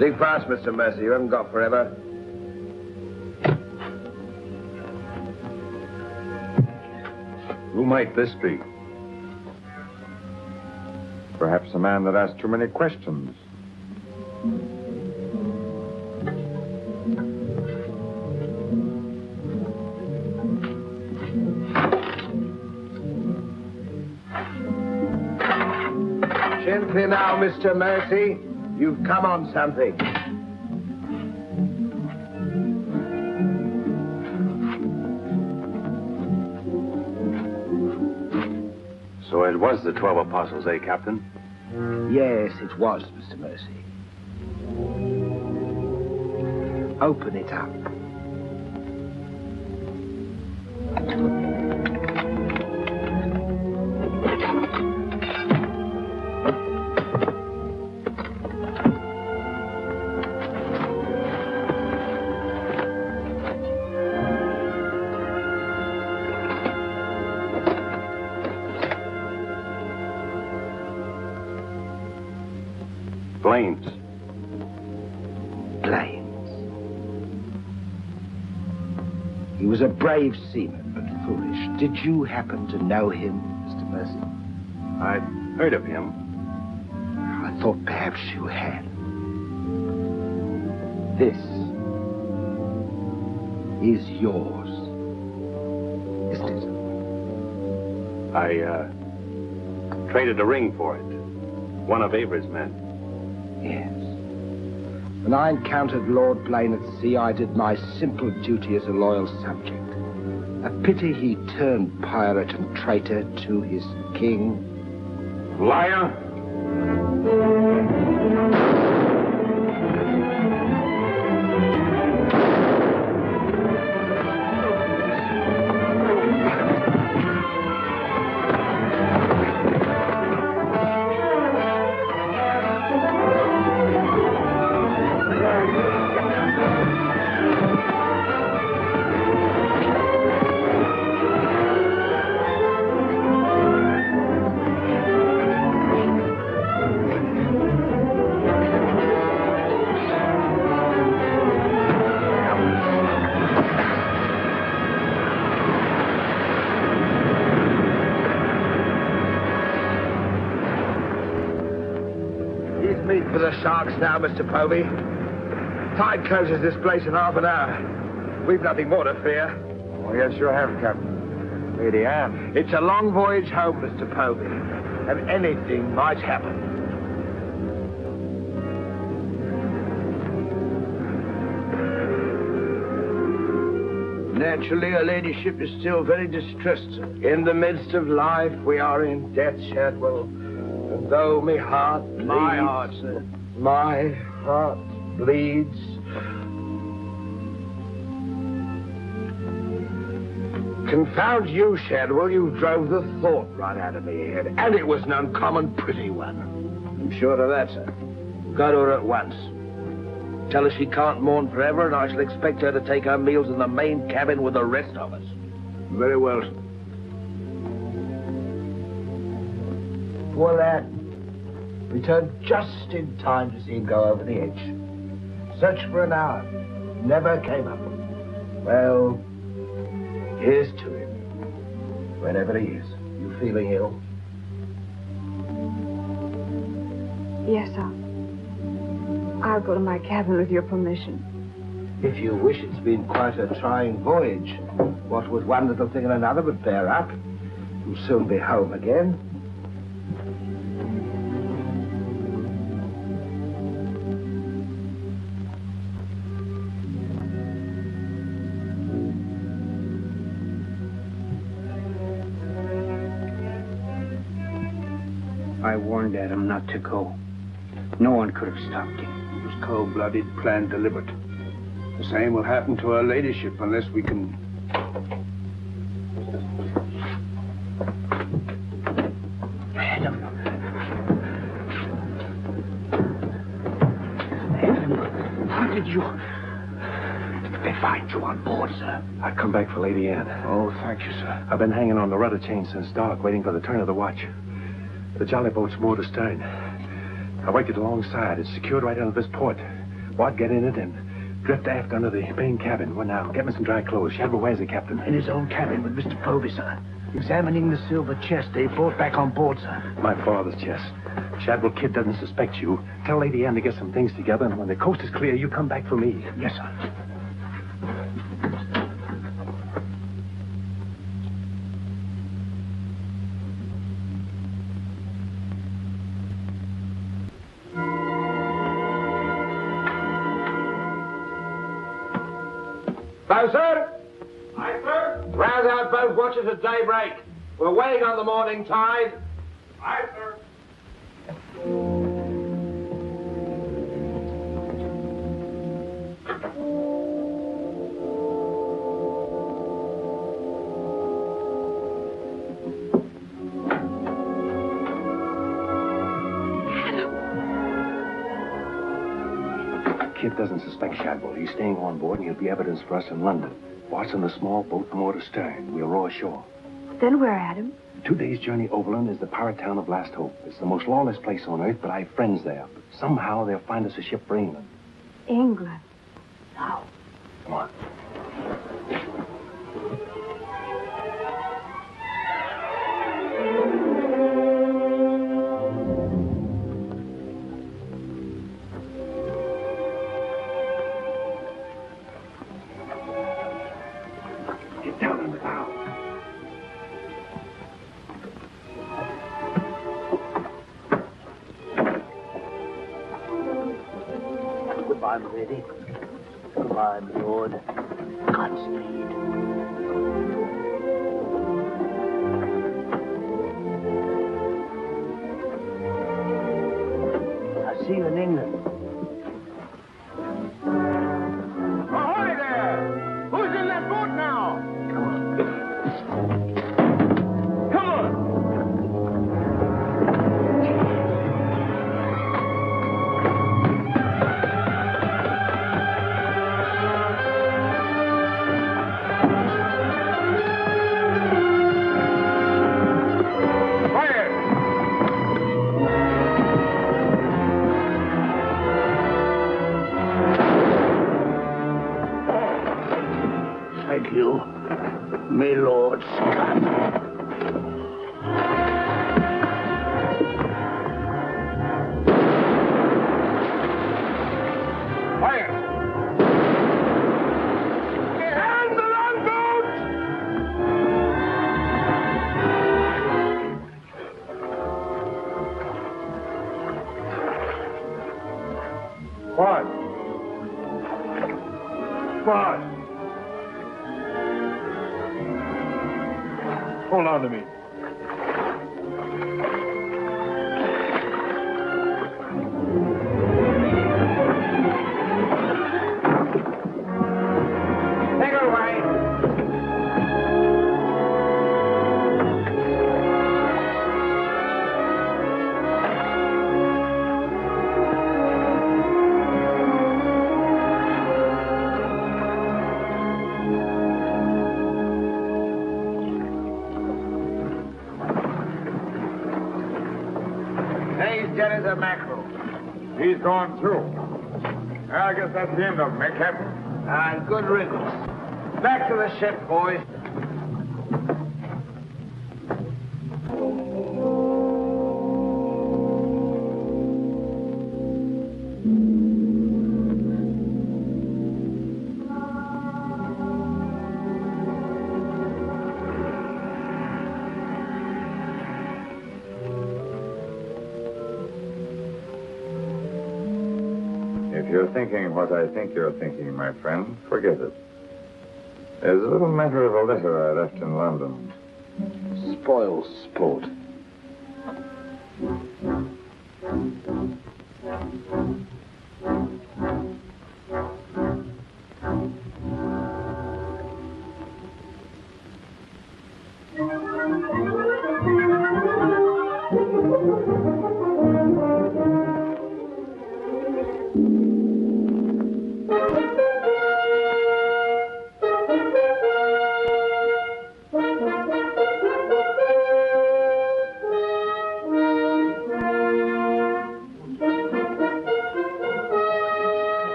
Think fast, Mr. Mercer. You haven't got forever. Who might this be? Perhaps a man that asks too many questions. Gently now, Mr. Mercy. You've come on something. So it was the 12 apostles, eh, Captain? Yes, it was, Mr. Mercy. Open it up. Blames. He was a brave seaman, but foolish. Did you happen to know him, Mr. Mercy? I'd heard of him. I thought perhaps you had. This is yours, isn't it? I traded a ring for it. One of Avery's men. Yes. When I encountered Lord Blaine at sea, I did my simple duty as a loyal subject. A pity he turned pirate and traitor to his king. Liar! For the sharks now, Mr. Povey. Tide closes this place in half an hour. We've nothing more to fear. Oh, yes, you have, Captain. Lady Anne. It's a long voyage home, Mr. Povey, and anything might happen. Naturally, her ladyship is still very distressed, sir. In the midst of life, we are in death, Shadwell. And though my heart bleeds... My heart, sir. My heart bleeds. Confound you, Shadwell. You drove the thought right out of me head. And it was an uncommon pretty one. I'm sure of that, sir. Go to her at once. Tell her she can't mourn forever, and I shall expect her to take her meals in the main cabin with the rest of us. Very well, sir. Poor lad. Returned just in time to see him go over the edge. Searched for an hour. Never came up. Well, here's to him. Wherever he is. You feeling ill? Yes, I'll go to my cabin with your permission. If you wish, it's been quite a trying voyage. What with one little thing and another but bear up. You'll soon be home again. I warned Adam not to go. No one could have stopped him. It was cold-blooded, planned, deliberate. The same will happen to her ladyship unless we can... Adam, how did you... They find you on board, sir? I've come back for Lady Anne. Oh, thank you, sir. I've been hanging on the rudder chain since dark, waiting for the turn of the watch. The jolly boat's moored astern. I worked it alongside. It's secured right under this port. Bart, get in it and drift aft under the main cabin. Well, now, get me some dry clothes. Shadwell, where's the captain? In his own cabin with Mr. Provey, sir. Examining the silver chest they brought back on board, sir. My father's chest. Shadwell Kid doesn't suspect you. Tell Lady Anne to get some things together, and when the coast is clear, you come back for me. Yes, sir. Bow, sir? Aye, sir. Rouse out both watches at daybreak. We're waiting on the morning tide. Aye, sir. Kid doesn't suspect Shadwell. He's staying on board, and he'll be evidence for us in London. Bart's in the small boat from moor to stern. We'll row ashore. Then where, Adam? 2 days' journey overland is the pirate town of Last Hope. It's the most lawless place on earth, but I have friends there. But somehow they'll find us a ship for England. England. Now, come on. Goodbye, milady. Goodbye, my lord. Godspeed. I'll see you in England. Ahoy there! Who's in that boat now? Come on. Thank you, my lord Scott. Bart. Bart. Hold on to me. Take her away. He's dead as a mackerel. He's gone too. I guess that's the end of him, eh, Captain? Good riddance. Back to the ship, boys. If you're thinking what I think you're thinking, my friend, forget it. There's a little matter of a letter I left in London. Spoil sport.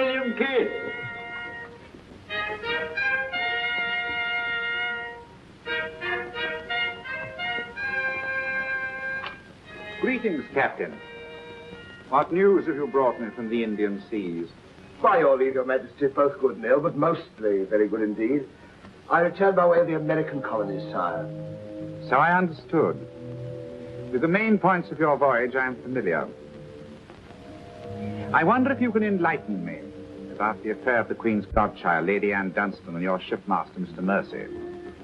William Kidd. Greetings, Captain. What news have you brought me from the Indian seas? By your leave, Your Majesty, both good meal, but mostly very good indeed. I returned by way of the American colonies, sire. So I understood. With the main points of your voyage, I am familiar. I wonder if you can enlighten me about the affair of the Queen's godchild, Lady Anne Dunstan, and your shipmaster, Mr. Mercy.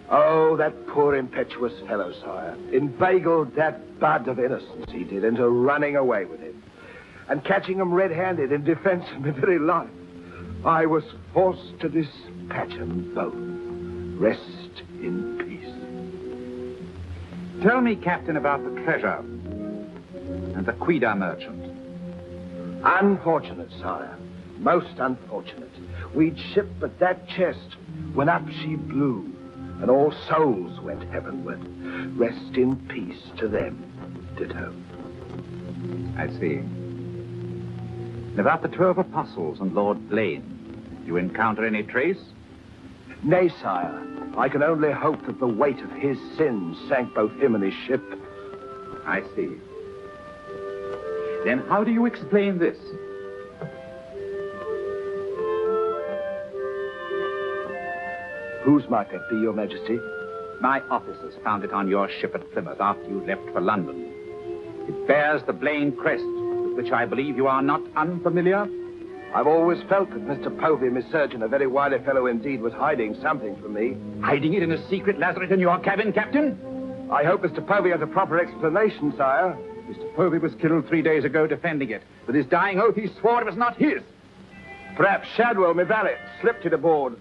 Oh, that poor impetuous fellow, sire. Inveigled that bud of innocence, he did, into running away with him. And catching him red-handed in defense of my very life. I was forced to dispatch them both. Rest in peace. Tell me, Captain, about the treasure and the Quida merchant. Unfortunate, sire. Most unfortunate. We'd shipped but that chest when up she blew, and all souls went heavenward. Rest in peace to them. Ditto. I see. And about the 12 apostles and Lord Blaine, do you encounter any trace? Nay, sire. I can only hope that the weight of his sins sank both him and his ship. I see. Then how do you explain this? Whose might that be, Your Majesty? My officers found it on your ship at Plymouth after you left for London. It bears the Blaine crest, with which I believe you are not unfamiliar. I've always felt that Mr. Povey, my surgeon, a very wily fellow indeed, was hiding something from me. Hiding it in a secret lazaret in your cabin, Captain? I hope Mr. Povey has a proper explanation, sire. Mr. Povey was killed 3 days ago defending it. With his dying oath, he swore it was not his. Perhaps Shadwell, my valet, slipped it aboard.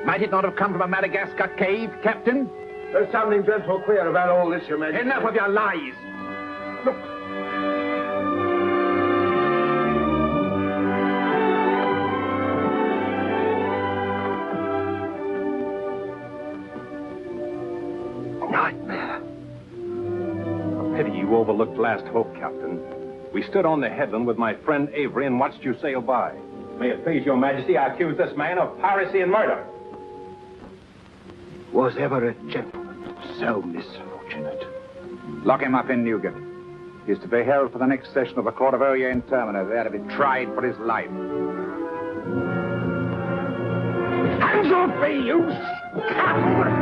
Might it not have come from a Madagascar cave, Captain? There's something dreadful queer about all this, Your Majesty. Enough of your lies. Look. Nightmare. Pity you overlooked last hope, Captain. We stood on the headland with my friend Avery and watched you sail by. May it please your majesty, I accuse this man of piracy and murder. Was ever a gentleman so misfortunate? Lock him up in Newgate. He is to be held for the next session of the Court of Oyer in Termina, there to be tried for his life. Hands off me, you scoundrel!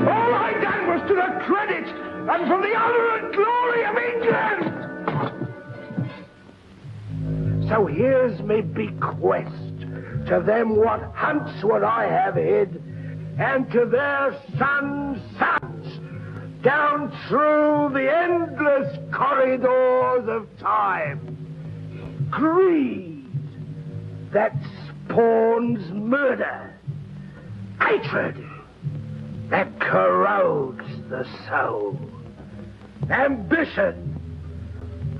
All I done was to the credit and for the honor and glory of England! So here's me bequest to them what hunts what I have hid, and to their sons' sons, down through the endless corridors of time. Greed that spawns murder. Hatred that corrodes the soul. Ambition,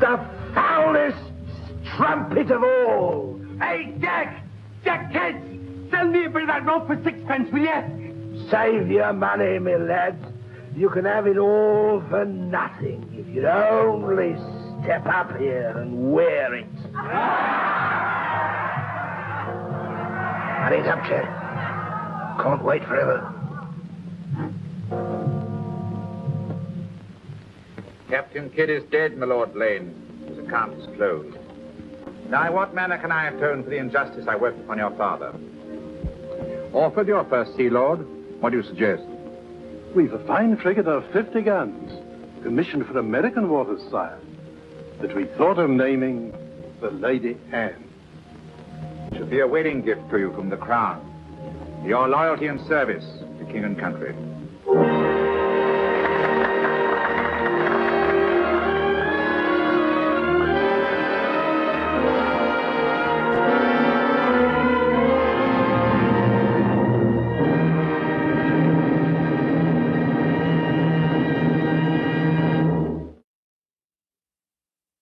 the foulest trumpet of all. Hey, Jack! Jack Kidd! Sell me a bit of that rope for 6 will you? Save your money, my lad. You can have it all for nothing if you'd only step up here and wear it. Hurry it up, Chet. Can't wait forever. Captain Kidd is dead, my Lord Blaine. His account is closed. Now, in what manner can I atone for the injustice I worked upon your father? Orford, your first Sea Lord, what do you suggest? We've a fine frigate of 50 guns, commissioned for American waters, sire, that we thought of naming the Lady Anne. It should be a wedding gift to you from the Crown. Your loyalty and service to king and country.